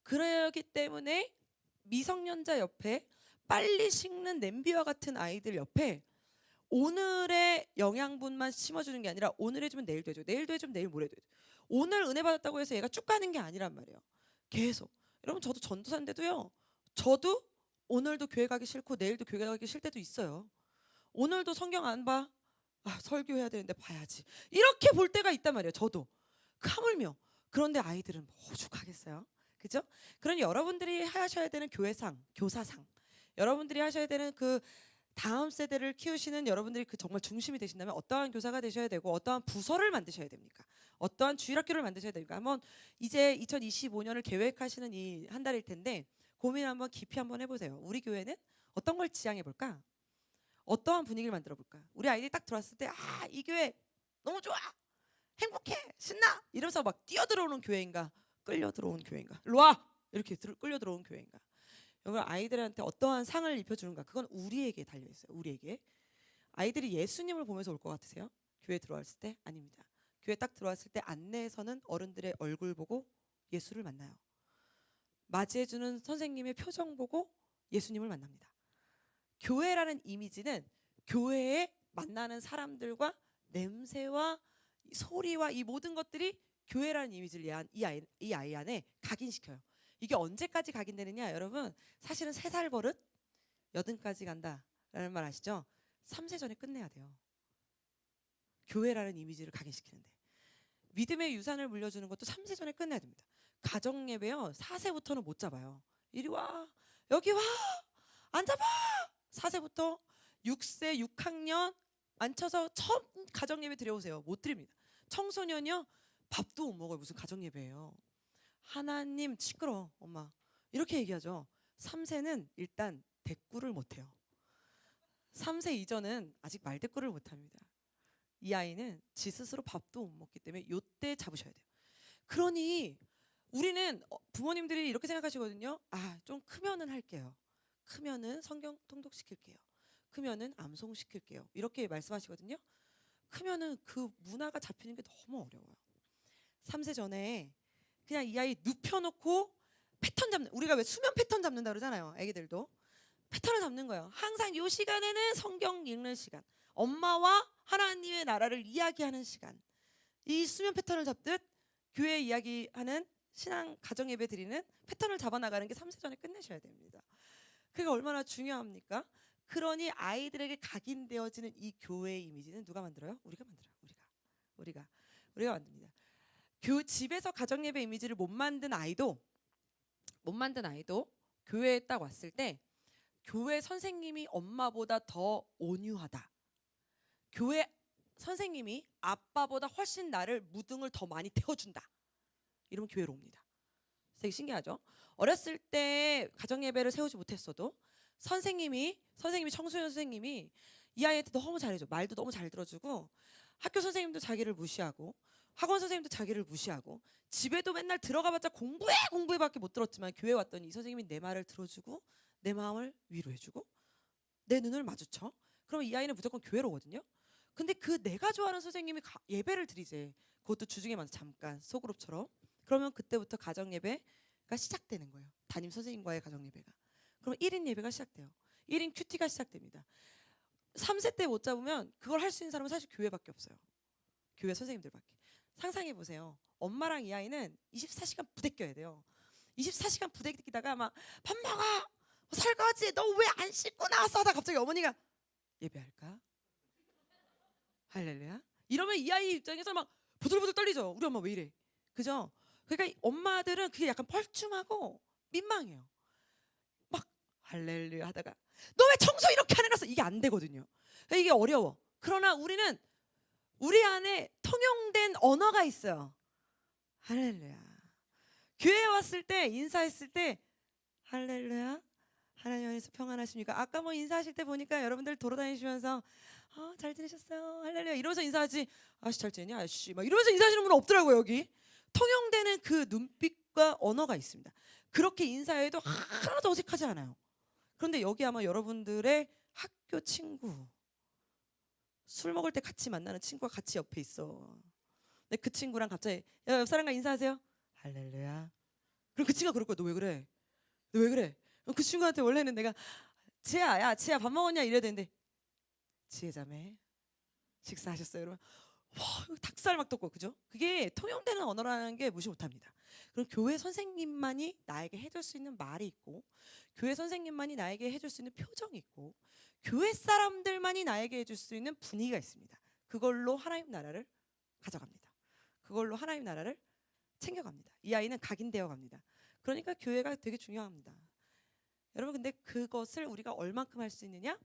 그러기 때문에 미성년자 옆에 빨리 식는 냄비와 같은 아이들 옆에 오늘의 영양분만 심어주는 게 아니라 오늘 해주면 내일도 해줘. 내일도 해주면 내일 모레도 해줘. 오늘 은혜 받았다고 해서 얘가 쭉 가는 게 아니란 말이에요. 계속. 여러분 저도 전도사인데도요. 저도 오늘도 교회 가기 싫고 내일도 교회 가기 싫을 때도 있어요. 오늘도 성경 안 봐. 설교해야 되는데 봐야지. 이렇게 볼 때가 있단 말이에요. 저도. 하물며. 그런데 아이들은 오죽하겠어요. 그죠? 그러니 여러분들이 하셔야 되는 교회상, 교사상, 여러분들이 하셔야 되는 그 다음 세대를 키우시는 여러분들이 그 정말 중심이 되신다면 어떠한 교사가 되셔야 되고 어떠한 부서를 만드셔야 됩니까? 어떠한 주일학교를 만드셔야 됩니까? 한번 이제 2025년을 계획하시는 이 한 달일 텐데 고민 한번 깊이 한번 해보세요. 우리 교회는 어떤 걸 지향해 볼까? 어떠한 분위기를 만들어 볼까? 우리 아이들이 딱 들어왔을 때 이 교회 너무 좋아, 행복해, 신나 이러면서 막 뛰어 들어오는 교회인가? 끌려 들어온 교회인가? 일로 와! 이렇게 끌려 들어온 교회인가? 이걸 아이들한테 어떠한 상을 입혀주는가? 그건 우리에게 달려 있어요. 우리에게. 아이들이 예수님을 보면서 올 것 같으세요? 교회 들어왔을 때? 아닙니다. 교회 딱 들어왔을 때 안내에서는 어른들의 얼굴 보고 예수를 만나요. 맞이해주는 선생님의 표정 보고 예수님을 만납니다. 교회라는 이미지는 교회에 만나는 사람들과 냄새와 소리와 이 모든 것들이 교회라는 이미지를 이 아이 안에 각인시켜요. 이게 언제까지 각인되느냐? 여러분 사실은 3살 버릇 80까지 간다라는 말 아시죠? 3세 전에 끝내야 돼요. 교회라는 이미지를 각인시키는데 믿음의 유산을 물려주는 것도 3세 전에 끝내야 됩니다. 가정 예배요 4세부터는 못 잡아요. 이리 와 여기 와 앉아봐. 4세부터 6세 6학년 앉혀서 처음 가정 예배 드려오세요. 못 드립니다. 청소년이요 밥도 못 먹어요. 무슨 가정 예배예요. 하나님 시끄러 엄마 이렇게 얘기하죠. 3세는 일단 대꾸를 못해요. 3세 이전은 아직 말대꾸를 못합니다. 이 아이는 지 스스로 밥도 못 먹기 때문에 요때 잡으셔야 돼요. 그러니 우리는 부모님들이 이렇게 생각하시거든요. 좀 크면은 할게요. 크면은 성경 통독시킬게요. 크면은 암송시킬게요. 이렇게 말씀하시거든요. 크면은 그 문화가 잡히는 게 너무 어려워요. 3세 전에 그냥 이 아이 눕혀놓고 패턴 잡는, 우리가 왜 수면 패턴 잡는다 그러잖아요. 애기들도 패턴을 잡는 거예요. 항상 이 시간에는 성경 읽는 시간, 엄마와 하나님의 나라를 이야기하는 시간, 이 수면 패턴을 잡듯 교회 이야기하는 신앙 가정 예배 드리는 패턴을 잡아나가는 게 3세 전에 끝내셔야 됩니다. 그게 얼마나 중요합니까? 그러니 아이들에게 각인되어지는 이 교회의 이미지는 누가 만들어요? 우리가 만들어요. 우리가 만듭니다. 집에서 가정 예배 이미지를 못 만든 아이도 교회에 딱 왔을 때 교회 선생님이 엄마보다 더 온유하다. 교회 선생님이 아빠보다 훨씬 나를 무등을 더 많이 태워준다. 이러면 교회로 옵니다. 되게 신기하죠? 어렸을 때 가정 예배를 세우지 못했어도 선생님이 청소년 선생님이 이 아이한테 너무 잘해줘. 말도 너무 잘 들어주고 학교 선생님도 자기를 무시하고 학원 선생님도 자기를 무시하고 집에도 맨날 들어가봤자 공부해밖에 못 들었지만 교회 왔더니 이 선생님이 내 말을 들어주고 내 마음을 위로해주고 내 눈을 마주쳐. 그러면 이 아이는 무조건 교회로 오거든요. 근데 그 내가 좋아하는 선생님이 예배를 드리재. 그것도 주중에만 잠깐 소그룹처럼. 그러면 그때부터 가정 예배가 시작되는 거예요. 담임 선생님과의 가정 예배가. 그럼 1인 예배가 시작돼요. 1인 큐티가 시작됩니다. 3세 때 못 잡으면 그걸 할 수 있는 사람은 사실 교회밖에 없어요. 교회 선생님들밖에. 상상해 보세요. 엄마랑 이 아이는 24시간 부대껴야 돼요. 24시간 부대끼다가 막 밥 먹어, 설거지, 너 왜 안 씻고 나왔어 하다 갑자기 어머니가 예배할까? 할렐루야. 이러면 이 아이 입장에서 막 부들부들 떨리죠. 우리 엄마 왜 이래? 그죠? 그러니까 엄마들은 그게 약간 뻘쭘하고 민망해요. 막 할렐루야 하다가 너 왜 청소 이렇게 안 해놨어? 이게 안 되거든요. 그러니까 이게 어려워. 그러나 우리는 우리 안에 통용된 언어가 있어요. 할렐루야. 교회에 왔을 때 인사했을 때 할렐루야. 하나님 안에서 평안하십니까? 아까 뭐 인사하실 때 보니까 여러분들 돌아다니시면서 잘 지내셨어요? 할렐루야 이러면서 인사하지. 아씨 잘 지내냐? 아씨 막 이러면서 인사하시는 분은 없더라고요. 여기 통용되는 그 눈빛과 언어가 있습니다. 그렇게 인사해도 하나도 어색하지 않아요. 그런데 여기 아마 여러분들의 학교 친구, 술 먹을 때 같이 만나는 친구가 같이 옆에 있어. 근데 그 친구랑 갑자기 옆 사람과 인사하세요. 할렐루야. 그럼 그 친구가 그럴 거야. 너 왜 그래? 너 왜 그래? 그 친구한테 원래는 내가 지혜야, 야 지혜야 밥 먹었냐 이래야 되는데 지혜자매 식사하셨어요? 이러면 와 닭살 막 돋고 그죠? 그게 통용되는 언어라는 게 무시 못합니다. 그럼 교회 선생님만이 나에게 해줄 수 있는 말이 있고 교회 선생님만이 나에게 해줄 수 있는 표정이 있고 교회 사람들만이 나에게 해줄 수 있는 분위기가 있습니다. 그걸로 하나님 나라를 가져갑니다. 그걸로 하나님 나라를 챙겨갑니다. 이 아이는 각인되어 갑니다. 그러니까 교회가 되게 중요합니다. 여러분 근데 그것을 우리가 얼만큼 할 수 있느냐?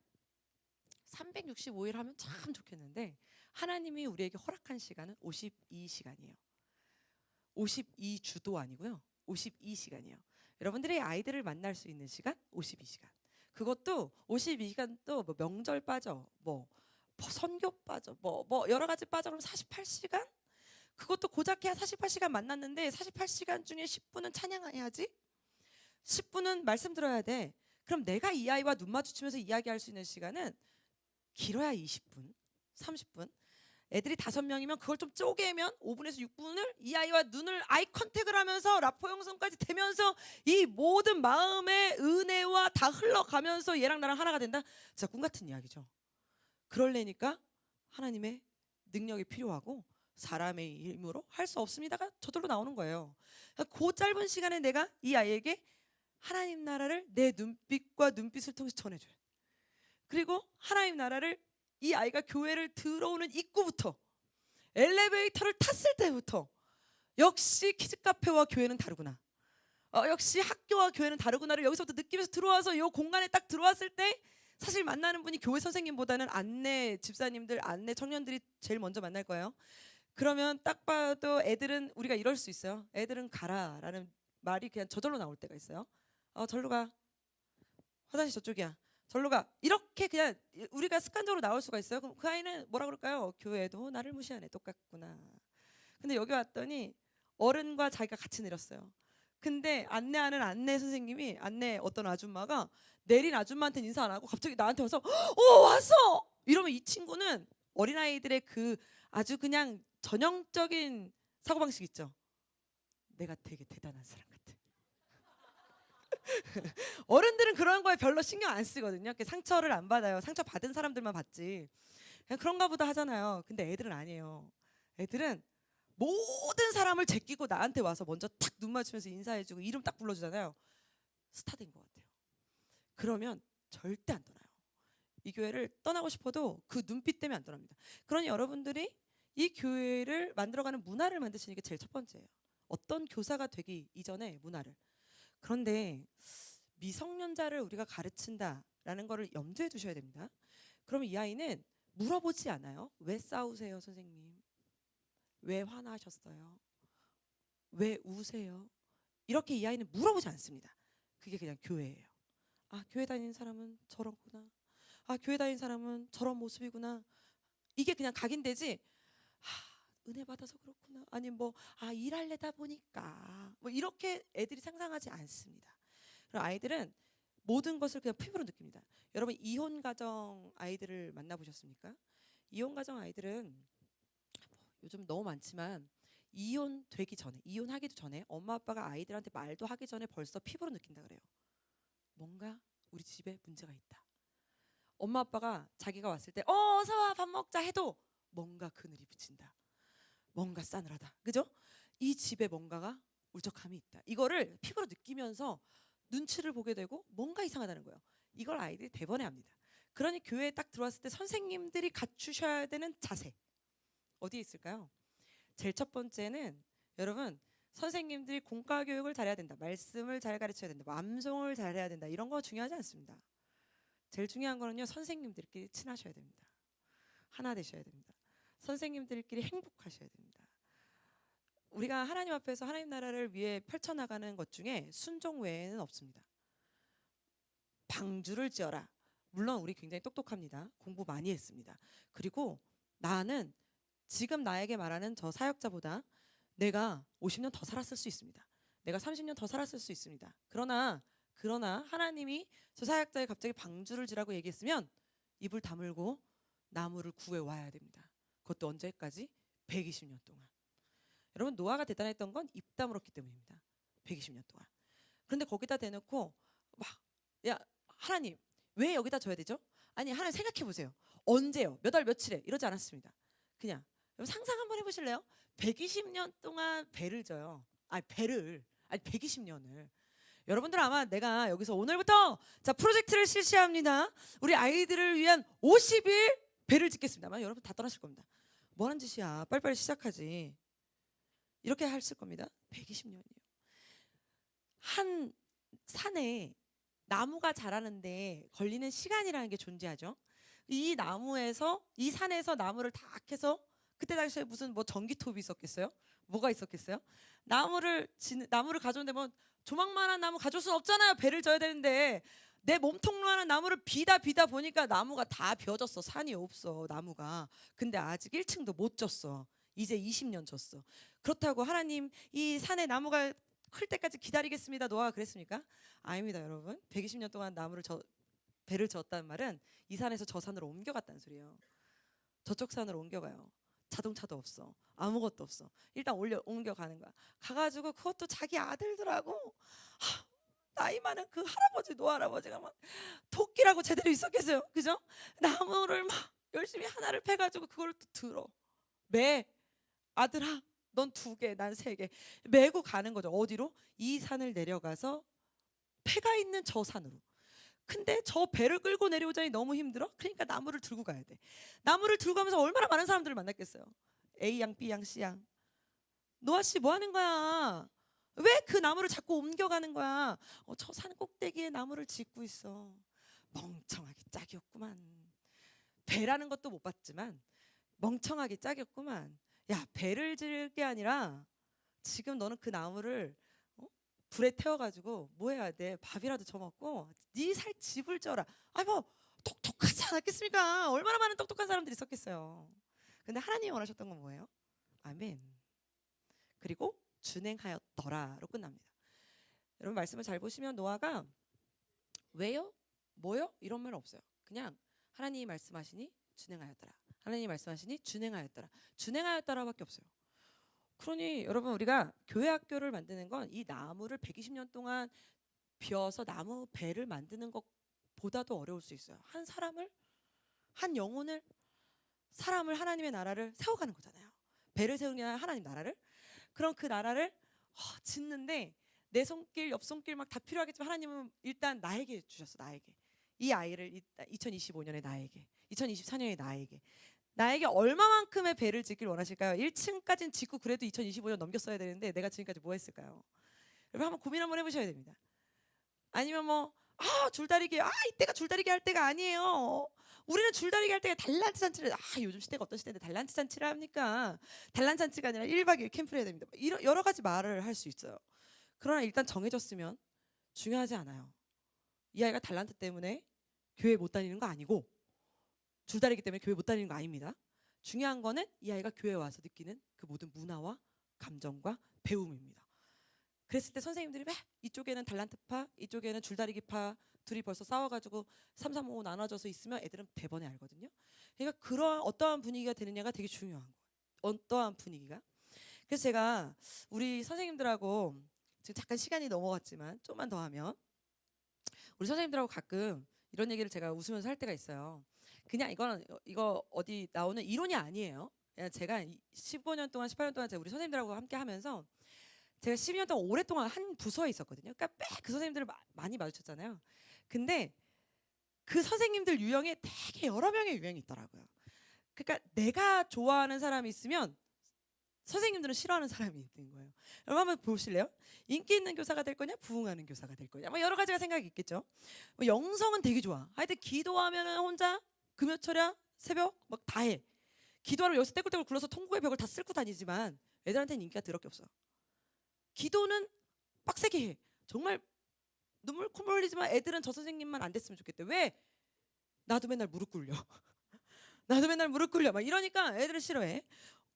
365일 하면 참 좋겠는데 하나님이 우리에게 허락한 시간은 52시간이에요. 52주도 아니고요. 52시간이에요. 여러분들의 아이들을 만날 수 있는 시간 52시간. 그것도 52시간도 뭐 명절 빠져, 뭐 선교 빠져, 뭐 여러 가지 빠져 그럼 48시간? 그것도 고작 해야 48시간 만났는데 48시간 중에 10분은 찬양해야지. 10분은 말씀 들어야 돼. 그럼 내가 이 아이와 눈 마주치면서 이야기할 수 있는 시간은 길어야 20분, 30분. 애들이 5명이면 그걸 좀 쪼개면 5분에서 6분을 이 아이와 눈을 아이 컨택을 하면서 라포 형성까지 되면서 이 모든 마음의 은혜와 다 흘러가면서 얘랑 나랑 하나가 된다. 진짜 꿈 같은 이야기죠. 그러려니까 하나님의 능력이 필요하고 사람의 힘으로 할 수 없습니다가 저절로 나오는 거예요. 그 짧은 시간에 내가 이 아이에게 하나님 나라를 내 눈빛과 눈빛을 통해서 전해줘요. 그리고 하나님 나라를 이 아이가 교회를 들어오는 입구부터 엘리베이터를 탔을 때부터 역시 키즈카페와 교회는 다르구나. 역시 학교와 교회는 다르구나를 여기서부터 느끼면서 들어와서 이 공간에 딱 들어왔을 때 사실 만나는 분이 교회 선생님보다는 안내 집사님들, 안내 청년들이 제일 먼저 만날 거예요. 그러면 딱 봐도 애들은 우리가 이럴 수 있어요. 애들은 가라라는 말이 그냥 저절로 나올 때가 있어요. 절로 가. 화장실 저쪽이야. 절로 가. 이렇게 그냥 우리가 습관적으로 나올 수가 있어요. 그럼 그 아이는 뭐라 그럴까요? 교회도 나를 무시하네. 똑같구나. 근데 여기 왔더니 어른과 자기가 같이 내렸어요. 근데 안내하는 안내 선생님이 안내 어떤 아줌마가 내린 아줌마한테 인사 안 하고 갑자기 나한테 와서 왔어! 이러면 이 친구는 어린아이들의 그 아주 그냥 전형적인 사고방식 있죠. 내가 되게 대단한 사람 같아. 어른들은 그런 거에 별로 신경 안 쓰거든요. 상처를 안 받아요. 상처 받은 사람들만 받지. 그냥 그런가 보다 하잖아요. 근데 애들은 아니에요. 애들은 모든 사람을 제끼고 나한테 와서 먼저 탁 눈 맞추면서 인사해주고 이름 딱 불러주잖아요. 스타된 것 같아요. 그러면 절대 안 떠나요. 이 교회를 떠나고 싶어도 그 눈빛 때문에 안 떠납니다. 그러니 여러분들이 이 교회를 만들어가는 문화를 만드시는 게 제일 첫 번째예요. 어떤 교사가 되기 이전에 문화를. 그런데 미성년자를 우리가 가르친다라는 거를 염두에 두셔야 됩니다. 그러면 이 아이는 물어보지 않아요. 왜 싸우세요, 선생님? 왜 화나셨어요? 왜 우세요? 이렇게 이 아이는 물어보지 않습니다. 그게 그냥 교회예요. 교회 다니는 사람은 저런구나. 교회 다니는 사람은 저런 모습이구나. 이게 그냥 각인되지. 은혜 받아서 그렇구나. 아니 뭐 일할래다 보니까 뭐 이렇게 애들이 상상하지 않습니다. 그럼 아이들은 모든 것을 그냥 피부로 느낍니다. 여러분 이혼 가정 아이들을 만나보셨습니까? 이혼 가정 아이들은 요즘 너무 많지만 이혼되기 전에, 이혼하기도 전에 엄마 아빠가 아이들한테 말도 하기 전에 벌써 피부로 느낀다 그래요. 뭔가 우리 집에 문제가 있다. 엄마 아빠가 자기가 왔을 때 어서 와 밥 먹자 해도 뭔가 그늘이 비친다. 뭔가 싸늘하다. 그죠? 이 집에 뭔가가 울적함이 있다. 이거를 피부로 느끼면서 눈치를 보게 되고 뭔가 이상하다는 거예요. 이걸 아이들이 대번에 합니다. 그러니 교회에 딱 들어왔을 때 선생님들이 갖추셔야 되는 자세 어디에 있을까요? 제일 첫 번째는 여러분 선생님들이 공과 교육을 잘해야 된다. 말씀을 잘 가르쳐야 된다. 암송을 잘해야 된다. 이런 거 중요하지 않습니다. 제일 중요한 거는요. 선생님들끼리 친하셔야 됩니다. 하나 되셔야 됩니다. 선생님들끼리 행복하셔야 됩니다. 우리가 하나님 앞에서 하나님 나라를 위해 펼쳐나가는 것 중에 순종 외에는 없습니다. 방주를 지어라. 물론 우리 굉장히 똑똑합니다. 공부 많이 했습니다. 그리고 나는 지금 나에게 말하는 저 사역자보다 내가 50년 더 살았을 수 있습니다. 내가 30년 더 살았을 수 있습니다. 그러나 하나님이 저 사역자에 갑자기 방주를 지라고 얘기했으면 입을 다물고 나무를 구해 와야 됩니다. 그것도 언제까지? 120년 동안. 여러분 노아가 대단했던 건 입 다물었기 때문입니다. 120년 동안. 그런데 거기다 대놓고 야 하나님 왜 여기다 져야 되죠? 아니 하나님 생각해 보세요. 언제요? 몇 월 며칠에? 이러지 않았습니다. 그냥 상상 한번 해보실래요? 120년 동안 배를 져요. 아니 120년을. 여러분들 아마 내가 여기서 오늘부터 자 프로젝트를 실시합니다. 우리 아이들을 위한 50일 배를 짓겠습니다. 아마 여러분 다 떠나실 겁니다. 뭐 하는 짓이야? 빨리빨리 시작하지. 이렇게 하실 겁니다. 120년이요. 한 산에 나무가 자라는데 걸리는 시간이라는 게 존재하죠. 이 산에서 나무를 다 캐서 그때 당시에 무슨 뭐 전기톱이 있었겠어요? 뭐가 있었겠어요? 나무를 가져오는데 뭐 조망만한 나무 가져올 수는 없잖아요. 배를 져야 되는데 내 몸통만한 나무를 비다 보니까 나무가 다 비어졌어. 산이 없어 나무가. 근데 아직 1층도 못 졌어. 이제 20년 졌어. 그렇다고 하나님 이 산에 나무가 클 때까지 기다리겠습니다. 노아가 그랬습니까? 아닙니다, 여러분. 120년 동안 배를 졌다는 말은 이 산에서 저 산으로 옮겨갔다는 소리예요. 저쪽 산으로 옮겨가요. 자동차도 없어. 아무것도 없어. 일단 옮겨가는 거야. 가가지고 그것도 자기 아들들하고 나이 많은 그 노아 할아버지가 막 토끼라고 제대로 있었겠어요. 그죠? 나무를 막 열심히 하나를 패가지고 그걸 또 들어. 아들아 넌 2개, 난 3개 메고 가는 거죠. 어디로? 이 산을 내려가서 패가 있는 저 산으로. 근데 저 배를 끌고 내려오자니 너무 힘들어. 그러니까 나무를 들고 가야 돼. 나무를 들고 가면서 얼마나 많은 사람들을 만났겠어요. A양, B양, C양. 노아 씨 뭐 하는 거야? 왜 그 나무를 자꾸 옮겨가는 거야? 저 산 꼭대기에 나무를 짓고 있어. 멍청하게 짝이었구만. 배라는 것도 못 봤지만 멍청하게 짝이었구만. 야 배를 질 게 아니라 지금 너는 그 나무를 불에 태워가지고 뭐 해야 돼? 밥이라도 처먹고 네 살 집을 쪄라. 뭐 똑똑하지 않았겠습니까? 얼마나 많은 똑똑한 사람들이 있었겠어요. 근데 하나님이 원하셨던 건 뭐예요? 아멘. 그리고 준행하였더라로 끝납니다. 여러분 말씀을 잘 보시면 노아가 왜요? 뭐요? 이런 말 없어요. 그냥 하나님이 말씀하시니 준행하였더라. 하나님이 말씀하시니 준행하였더라. 준행하였더라밖에 없어요. 그러니 여러분 우리가 교회 학교를 만드는 건 이 나무를 120년 동안 비워서 나무 배를 만드는 것보다도 어려울 수 있어요. 한 영혼을 사람을 하나님의 나라를 세워가는 거잖아요. 배를 세우는 게 아니라 하나님 나라를. 그럼 그 나라를 짓는데 내 손길 옆 손길 막 다 필요하겠지만 하나님은 일단 나에게 주셨어. 나에게. 이 아이를 2025년에 나에게 2024년에 나에게 얼마만큼의 배를 짓길 원하실까요? 1층까지는 짓고 그래도 2025년 넘겼어야 되는데 내가 지금까지 뭐 했을까요? 여러분 한번 고민 한번 해보셔야 됩니다. 아니면 줄다리기 이때가 줄다리기 할 때가 아니에요. 우리는 줄다리기 할 때가 달란트 잔치를 요즘 시대가 어떤 시대인데 달란트 잔치를 합니까? 달란트 잔치가 아니라 1박 2일 캠프를 해야 됩니다. 이런 여러 가지 말을 할 수 있어요. 그러나 일단 정해졌으면 중요하지 않아요. 이 아이가 달란트 때문에 교회 못 다니는 거 아니고 줄다리기 때문에 교회 못 다니는 거 아닙니다. 중요한 거는 이 아이가 교회에 와서 느끼는 그 모든 문화와 감정과 배움입니다. 그랬을 때 선생님들이 왜 이쪽에는 달란트파, 이쪽에는 줄다리기파 둘이 벌써 싸워가지고 3, 3, 5 나눠져서 있으면 애들은 대번에 알거든요. 그러니까 그런 어떠한 분위기가 되느냐가 되게 중요한 거예요. 어떠한 분위기가. 그래서 제가 우리 선생님들하고 지금 잠깐 시간이 넘어갔지만 좀만 더 하면 우리 선생님들하고 가끔 이런 얘기를 제가 웃으면서 할 때가 있어요. 그냥 이거 어디 나오는 이론이 아니에요. 그냥 제가 15년 동안 18년 동안 제가 우리 선생님들하고 함께 하면서 제가 12년 동안 오랫동안 한 부서에 있었거든요. 그러니까 그 선생님들을 많이 마주쳤잖아요. 근데 그 선생님들 유형에 되게 여러 명의 유형이 있더라고요. 그러니까 내가 좋아하는 사람이 있으면 선생님들은 싫어하는 사람이 있는 거예요. 여러분 한번 보실래요? 인기 있는 교사가 될 거냐, 부흥하는 교사가 될 거냐, 뭐 여러 가지가 생각이 있겠죠. 뭐 영성은 되게 좋아. 하여튼 기도하면은 혼자 금요철야 새벽 막 다 해. 기도하면 여기서 떼굴떼굴 굴러서 통곡의 벽을 다 쓸고 다니지만 애들한테는 인기가 더럽게 없어. 기도는 빡세게 해. 정말 눈물 콧물 흘리지만 애들은 저 선생님만 안 됐으면 좋겠대. 왜? 나도 맨날 무릎 꿇려. 나도 맨날 무릎 꿇려. 막 이러니까 애들은 싫어해.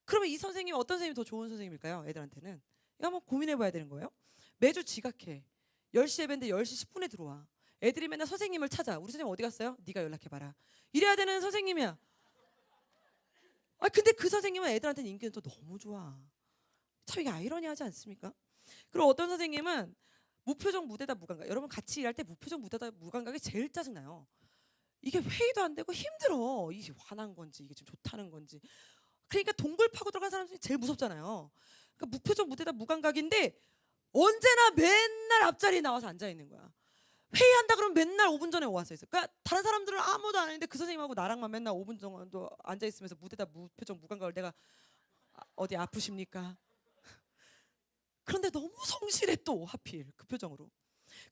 그러면 이 선생님 어떤 선생님이 더 좋은 선생님일까요? 애들한테는. 이거 한번 고민해 봐야 되는 거예요. 매주 지각해. 10시에 뵀는데 10시 10분에 들어와. 애들이 맨날 선생님을 찾아. 우리 선생님 어디 갔어요? 네가 연락해봐라. 이래야 되는 선생님이야. 아 근데 그 선생님은 애들한테는 인기는 또 너무 좋아. 참 이게 아이러니하지 않습니까? 그리고 어떤 선생님은 무표정 무대다 무감각. 여러분 같이 일할 때 무표정 무대다 무감각이 제일 짜증나요. 이게 회의도 안 되고 힘들어. 이게 화난 건지 이게 좀 좋다는 건지. 그러니까 동굴 파고 들어간 사람이 제일 무섭잖아요. 그러니까 무표정 무대다 무감각인데 언제나 맨날 앞자리에 나와서 앉아 있는 거야. 회의한다 그러면 맨날 5분 전에 와서 있어. 그러니까 다른 사람들은 아무도 안 했는데 그 선생님하고 나랑만 맨날 5분 정도 앉아 있으면서 무대다 무표정 무감각을 내가 어디 아프십니까? 그런데 너무 성실해 또 하필 그 표정으로.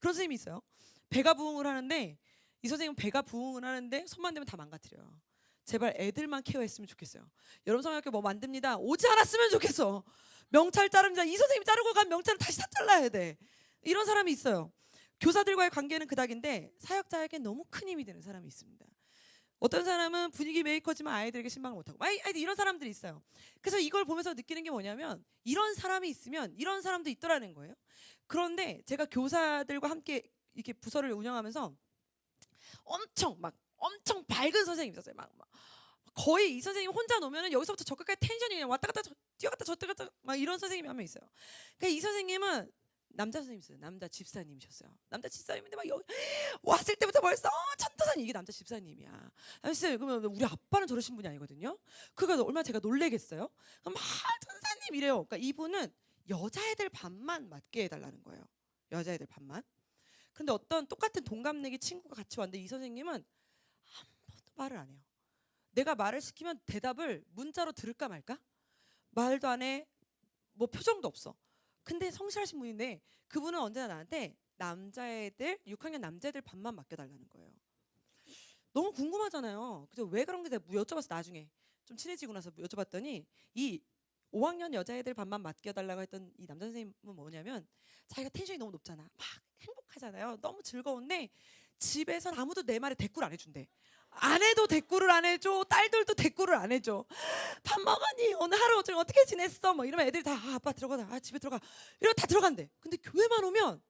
그런 선생님이 있어요. 배가 부흥을 하는데 이 선생님은 배가 부흥을 하는데 손만 대면 다 망가뜨려요. 제발 애들만 케어했으면 좋겠어요. 여러분 성형학교 뭐 만듭니다. 오지 않았으면 좋겠어. 명찰 자릅니다. 이 선생님이 자르고 간 명찰을 다시 다 잘라야 돼. 이런 사람이 있어요. 교사들과의 관계는 그닥인데 사역자에게 너무 큰 힘이 되는 사람이 있습니다. 어떤 사람은 분위기 메이커지만 아이들에게 신방을 못하고 이런 사람들이 있어요. 그래서 이걸 보면서 느끼는 게 뭐냐면 이런 사람이 있으면 이런 사람도 있더라는 거예요. 그런데 제가 교사들과 함께 이렇게 부서를 운영하면서 엄청 밝은 선생님이 있었어요. 막 거의 이 선생님 혼자 놓으면 여기서부터 저까지 텐션이 그냥 왔다 갔다 뛰어갔다 저갔다 갔다 막 이런 선생님이 한 명 있어요. 그러니까 이 선생님은 남자 선생님이었어요. 남자 집사님이셨어요. 남자 집사님인데 막 여기 왔을 때부터 벌써 천도사님 이게 남자 집사님이야. 선생님 그러면 우리 아빠는 저러신 분이 아니거든요. 그러니까 얼마나 제가 놀래겠어요. 그럼 천사님 이래요. 그러니까 이분은 여자애들 반만 맞게 해달라는 거예요. 여자애들 반만. 근데 어떤 똑같은 동갑내기 친구가 같이 왔는데 이 선생님은 한 번도 말을 안 해요. 내가 말을 시키면 대답을 문자로 들을까 말까? 말도 안 해. 뭐 표정도 없어. 근데 성실하신 분인데 그분은 언제나 나한테 남자애들 6학년 남자애들 반만 맡겨달라는 거예요. 너무 궁금하잖아요. 그래서 왜 그런 게 내가 여쭤봤어. 나중에 좀 친해지고 나서 여쭤봤더니 이 5학년 여자애들 반만 맡겨달라고 했던 이 남자 선생님은 뭐냐면 자기가 텐션이 너무 높잖아. 막 행복하잖아요. 너무 즐거운데 집에선 아무도 내 말에 대꾸를 안 해준대. 아내도 대꾸를 안 해줘. 딸들도 대꾸를 안 해줘. 밥 먹었니? 오늘 하루 어떻게 지냈어? 뭐 이러면 애들이 다 아빠 들어가자. 집에 들어가. 이러고 다 들어간대. 근데 교회만 오면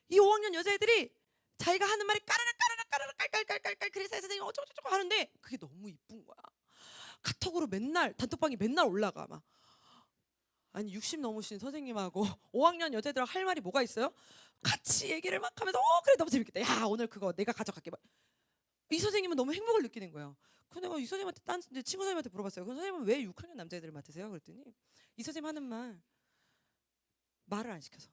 이 5학년 여자애들이 자기가 하는 말이 까르르 깔깔깔깔깔 그래서 선생님 어쩌고저쩌고 하는데 그게 너무 이쁜 거야. 카톡으로 맨날 단톡방에 맨날 올라가 막. 아니 60 넘으신 선생님하고 5학년 여자애들하고 할 말이 뭐가 있어요? 같이 얘기를 막 하면서 그래 너무 재밌겠다. 야 오늘 그거 내가 가져갈게. 이 선생님은 너무 행복을 느끼는 거예요. 근데 내가 이 선생님한테 딴 친구 선생님한테 물어봤어요. 그 선생님은 왜 6학년 남자애들을 맡으세요? 그랬더니 이 선생님 하는 말을 안 시켜서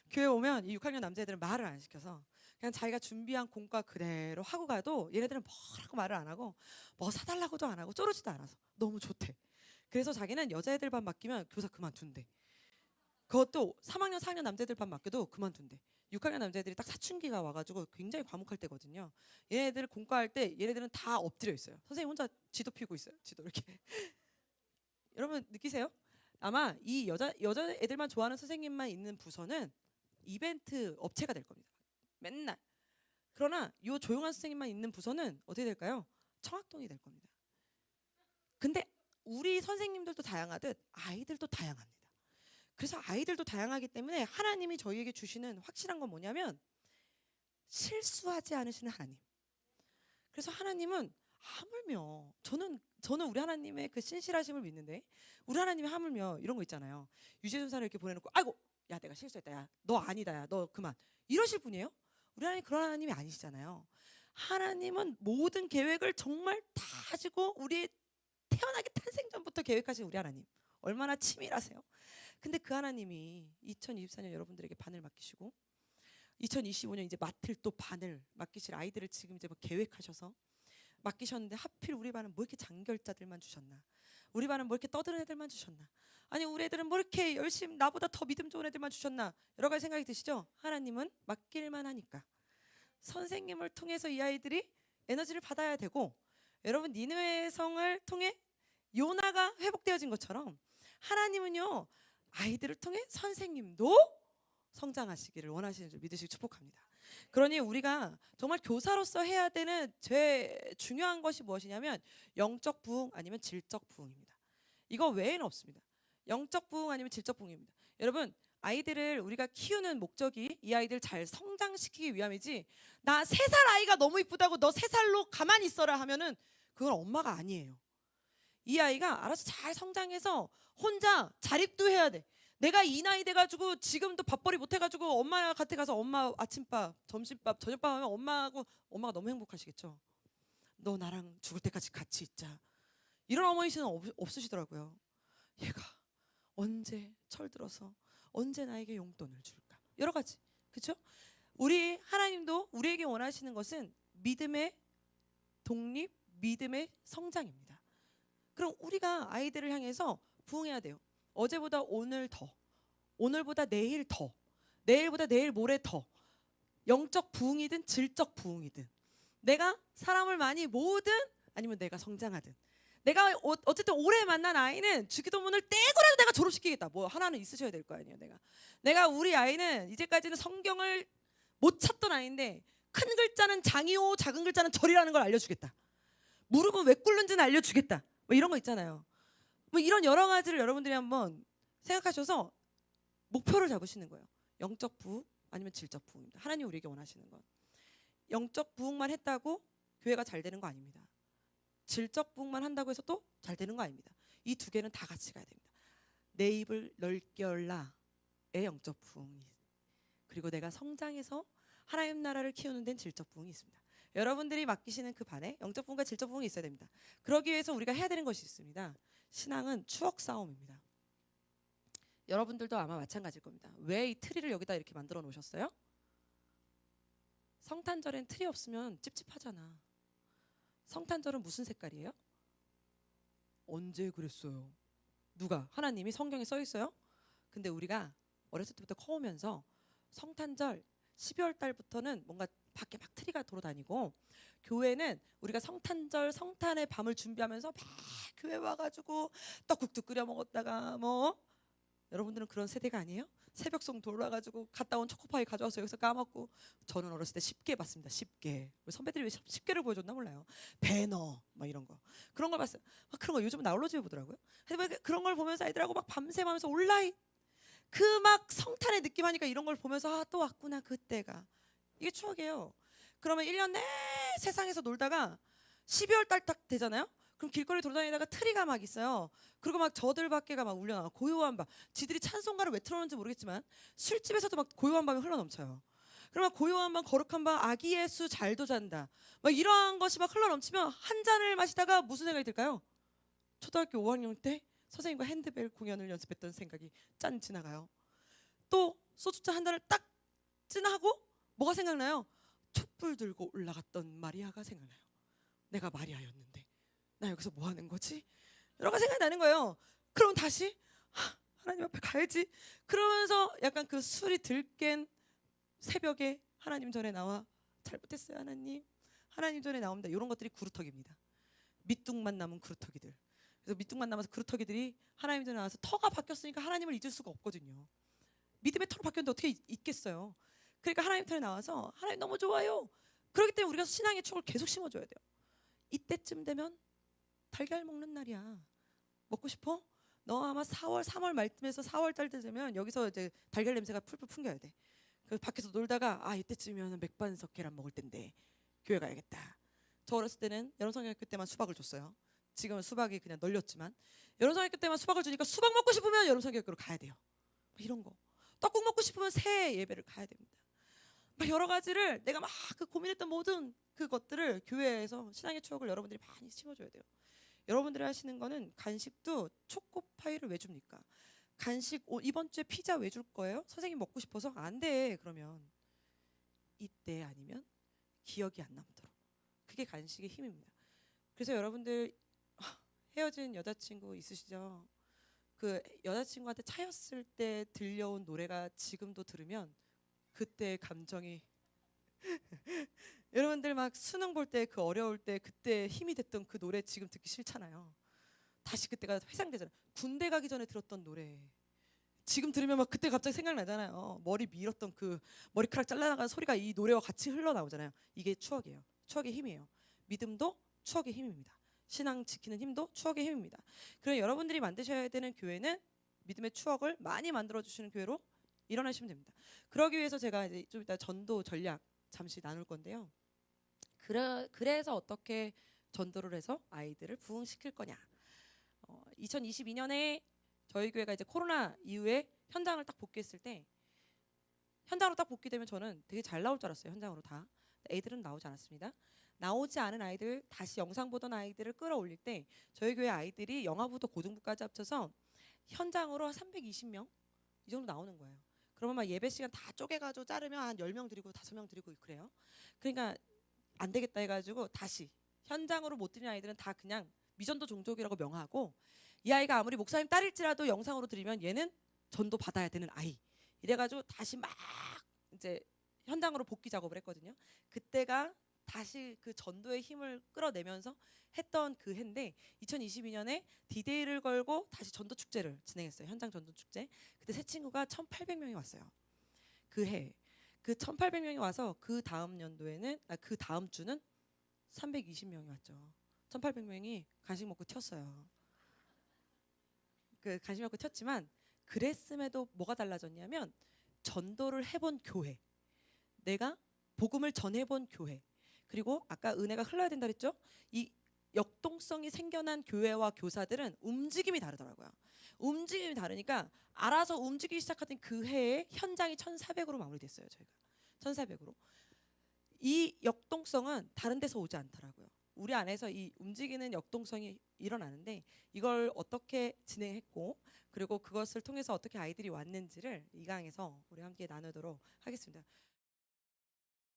교회 오면 이 6학년 남자애들은 말을 안 시켜서 그냥 자기가 준비한 공과 그대로 하고 가도 얘네들은 뭐라고 말을 안 하고 뭐 사달라고도 안 하고 쪼르지도 않아서 너무 좋대. 그래서 자기는 여자애들 반 맡기면 교사 그만둔대. 그것도 3학년 4학년 남자애들 반 맡겨도 그만둔대. 6학년 남자애들이 딱 사춘기가 와가지고 굉장히 과묵할 때거든요. 얘네들 공과할 때 얘네들은 다 엎드려 있어요. 선생님 혼자 지도 피우고 있어요. 지도 이렇게. 여러분 느끼세요? 아마 이 여자애들만 좋아하는 선생님만 있는 부서는 이벤트 업체가 될 겁니다. 맨날. 그러나 이 조용한 선생님만 있는 부서는 어떻게 될까요? 청학동이 될 겁니다. 근데 우리 선생님들도 다양하듯 아이들도 다양합니다. 그래서 아이들도 다양하기 때문에 하나님이 저희에게 주시는 확실한 건 뭐냐면 실수하지 않으시는 하나님. 그래서 하나님은 하물며 저는 우리 하나님의 그 신실하심을 믿는데, 우리 하나님이 하물며 이런 거 있잖아요. 유죄전사를 이렇게 보내놓고 아이고 야 내가 실수했다, 야 너 아니다, 야 너 그만, 이러실 분이에요? 우리 하나님 그런 하나님이 아니시잖아요. 하나님은 모든 계획을 정말 다 하시고 우리의 태어나기 탄생 전부터 계획하신 우리 하나님, 얼마나 치밀하세요. 근데 그 하나님이 2024년 여러분들에게 반을 맡기시고 2025년 이제 맡을 또 반을 맡기실 아이들을 지금 이제 뭐 계획하셔서 맡기셨는데, 하필 우리 반은 뭐 이렇게 장결자들만 주셨나, 우리 반은 뭐 이렇게 떠드는 애들만 주셨나, 아니 우리 애들은 뭐 이렇게 열심히 나보다 더 믿음 좋은 애들만 주셨나, 여러 가지 생각이 드시죠? 하나님은 맡길만 하니까 선생님을 통해서 이 아이들이 에너지를 받아야 되고, 여러분 니느웨 성을 통해 요나가 회복되어진 것처럼 하나님은요 아이들을 통해 선생님도 성장하시기를 원하시는 줄 믿으시고 축복합니다. 그러니 우리가 정말 교사로서 해야 되는 제일 중요한 것이 무엇이냐면 영적 부흥 아니면 질적 부흥입니다. 이거 외에는 없습니다. 영적 부흥 아니면 질적 부흥입니다. 여러분 아이들을 우리가 키우는 목적이 이 아이들 잘 성장시키기 위함이지, 나 3살 아이가 너무 이쁘다고 너 3살로 가만히 있어라 하면은 그건 엄마가 아니에요. 이 아이가 알아서 잘 성장해서 혼자 자립도 해야 돼. 내가 이 나이 돼가지고 지금도 밥벌이 못해가지고 엄마 곁에 가서 엄마 아침밥, 점심밥, 저녁밥 하면 엄마가 너무 행복하시겠죠. 너 나랑 죽을 때까지 같이 있자, 이런 어머니시는 없으시더라고요. 얘가 언제 철들어서 언제 나에게 용돈을 줄까, 여러 가지, 그렇죠? 우리 하나님도 우리에게 원하시는 것은 믿음의 독립, 믿음의 성장입니다. 그럼 우리가 아이들을 향해서 부흥해야 돼요. 어제보다 오늘 더, 오늘보다 내일 더, 내일보다 내일 모레 더. 영적 부흥이든 질적 부흥이든, 내가 사람을 많이 모으든 아니면 내가 성장하든, 내가 어쨌든 올해 만난 아이는 주기도문을 떼고라도 내가 졸업시키겠다, 뭐 하나는 있으셔야 될 거 아니에요. 내가 우리 아이는 이제까지는 성경을 못 찾던 아이인데 큰 글자는 장이요 작은 글자는 절이라는 걸 알려주겠다, 무릎은 왜 꿇는지는 알려주겠다, 뭐 이런 거 있잖아요. 뭐 이런 여러 가지를 여러분들이 한번 생각하셔서 목표를 잡으시는 거예요. 영적 부흥 아니면 질적 부흥입니다. 하나님 우리에게 원하시는 건 영적 부흥만 했다고 교회가 잘 되는 거 아닙니다. 질적 부흥만 한다고 해서 또 잘 되는 거 아닙니다. 이 두 개는 다 같이 가야 됩니다. 내 입을 넓게 열라의 영적 부흥이, 그리고 내가 성장해서 하나님 나라를 키우는 데는 질적 부흥이 있습니다. 여러분들이 맡기시는 그 반에 영적 부흥과 질적 부흥이 있어야 됩니다. 그러기 위해서 우리가 해야 되는 것이 있습니다. 신앙은 추억 싸움입니다. 여러분들도 아마 마찬가지일 겁니다. 왜 이 트리를 여기다 이렇게 만들어 놓으셨어요? 성탄절엔 트리 없으면 찝찝하잖아. 성탄절은 무슨 색깔이에요? 언제 그랬어요? 누가? 하나님이 성경에 써 있어요? 근데 우리가 어렸을 때부터 커오면서 성탄절 12월 달부터는 뭔가 밖에 막 트리가 돌아다니고, 교회는 우리가 성탄절 성탄의 밤을 준비하면서 막 교회 와가지고 떡국도 끓여 먹었다가, 뭐 여러분들은 그런 세대가 아니에요? 새벽송 돌아가지고 갔다 온 초코파이 가져와서 여기서 까먹고. 저는 어렸을 때 10개 봤습니다. 10개. 선배들이 왜 10개를 보여줬나 몰라요. 배너 막 이런 거, 그런 걸 봤어요. 막 그런 거 요즘은 나홀로집에 보더라고요. 그런 걸 보면서 아이들하고 막 밤새면서 온라인 그 막 성탄의 느낌 하니까 이런 걸 보면서 또 왔구나 그때가. 이게 추억이에요. 그러면 1년 내 세상에서 놀다가 12월 달 딱 되잖아요. 그럼 길거리 돌아다니다가 트리가 막 있어요. 그리고 막 저들밖에가 막 울려나와. 고요한 밤. 지들이 찬송가를 왜 틀어놓는지 모르겠지만 술집에서도 막 고요한 밤이 흘러넘쳐요. 그러면 고요한 밤, 거룩한 밤, 아기 예수 잘도 잔다, 막 이러한 것이 막 흘러넘치면 한 잔을 마시다가 무슨 생각이 들까요? 초등학교 5학년 때 선생님과 핸드벨 공연을 연습했던 생각이 짠 지나가요. 또 소주잔 한 잔을 딱 찐하고 뭐가 생각나요? 촛불 들고 올라갔던 마리아가 생각나요. 내가 마리아였는데 나 여기서 뭐 하는 거지? 여러 가지 생각이 나는 거예요. 그럼 다시 하나님 앞에 가야지. 그러면서 약간 그 술이 들깬 새벽에 하나님 전에 나와 잘못했어요 하나님, 하나님 전에 나옵니다. 이런 것들이 구루터기입니다. 밑둥만 남은 구루터기들. 그래서 밑둥만 남아서 구루터기들이 하나님 전에 나와서 터가 바뀌었으니까 하나님을 잊을 수가 없거든요. 믿음의 터로 바뀌었는데 어떻게 잊겠어요? 그러니까 하나님 편에 나와서 하나님 너무 좋아요. 그렇기 때문에 우리가 신앙의 추억을 계속 심어줘야 돼요. 이때쯤 되면 달걀 먹는 날이야. 먹고 싶어? 너 아마 4월, 3월 말쯤에서 4월 달 되면 여기서 이제 달걀 냄새가 풀풀 풍겨야 돼. 그 밖에서 놀다가 이때쯤이면 맥반석 계란 먹을 텐데 교회 가야겠다. 저 어렸을 때는 여름성경학교 때만 수박을 줬어요. 지금은 수박이 그냥 널렸지만 여름성경학교 때만 수박을 주니까 수박 먹고 싶으면 여름성경학교로 가야 돼요. 이런 거. 떡국 먹고 싶으면 새 예배를 가야 됩니다. 막 여러 가지를 내가 막 그 고민했던 모든 그것들을 교회에서 신앙의 추억을 여러분들이 많이 심어줘야 돼요. 여러분들이 하시는 거는 간식도 초코파이를 왜 줍니까? 간식 이번 주에 피자 왜 줄 거예요? 선생님 먹고 싶어서 안 돼. 그러면 이때 아니면 기억이 안 남도록. 그게 간식의 힘입니다. 그래서 여러분들 헤어진 여자친구 있으시죠? 그 여자친구한테 차였을 때 들려온 노래가 지금도 들으면 그때의 감정이 여러분들 막 수능 볼 때 그 어려울 때 그때 힘이 됐던 그 노래 지금 듣기 싫잖아요. 다시 그때가 회상되잖아요. 군대 가기 전에 들었던 노래 지금 들으면 막 그때 갑자기 생각나잖아요. 머리 밀었던 그 머리카락 잘라나가는 소리가 이 노래와 같이 흘러나오잖아요. 이게 추억이에요. 추억의 힘이에요. 믿음도 추억의 힘입니다. 신앙 지키는 힘도 추억의 힘입니다. 그래서 여러분들이 만드셔야 되는 교회는 믿음의 추억을 많이 만들어 주시는 교회로 일어나시면 됩니다. 그러기 위해서 제가 이제 좀 이따 전도 전략 잠시 나눌 건데요. 그래서 어떻게 전도를 해서 아이들을 부흥시킬 거냐. 2022년에 저희 교회가 이제 코로나 이후에 현장을 딱 복귀했을 때 현장으로 딱 복귀되면 저는 되게 잘 나올 줄 알았어요. 현장으로 다. 애들은 나오지 않았습니다. 나오지 않은 아이들, 다시 영상 보던 아이들을 끌어올릴 때 저희 교회 아이들이 영아부터 고등부까지 합쳐서 현장으로 한 320명 이 정도 나오는 거예요. 그러면 막 예배 시간 다 쪼개가지고 자르면 한 10명 드리고 5명 드리고 그래요. 그러니까 안 되겠다 해가지고 다시 현장으로 못 드리는 아이들은 다 그냥 미전도 종족이라고 명하고 이 아이가 아무리 목사님 딸일지라도 영상으로 드리면 얘는 전도 받아야 되는 아이. 이래가지고 다시 막 이제 현장으로 복귀 작업을 했거든요. 그때가 다시 그 전도의 힘을 끌어내면서 했던 그 해인데 2022년에 디데이를 걸고 다시 전도 축제를 진행했어요. 현장 전도 축제. 그때 새 친구가 1,800명이 왔어요. 그 해. 그 1,800명이 와서 그 다음 연도에는 그 다음 주는 320명이 왔죠. 1,800명이 간식 먹고 튀었어요. 그 간식 먹고 튀었지만 그랬음에도 뭐가 달라졌냐면 전도를 해본 교회, 내가 복음을 전해본 교회, 그리고 아까 은혜가 흘러야 된다 그랬죠? 이 역동성이 생겨난 교회와 교사들은 움직임이 다르더라고요. 움직임이 다르니까 알아서 움직이기 시작하던 그 해에 현장이 1,400으로 마무리됐어요. 저희가 1,400으로. 이 역동성은 다른 데서 오지 않더라고요. 우리 안에서 이 움직이는 역동성이 일어나는데 이걸 어떻게 진행했고 그리고 그것을 통해서 어떻게 아이들이 왔는지를 이 강에서 우리 함께 나누도록 하겠습니다.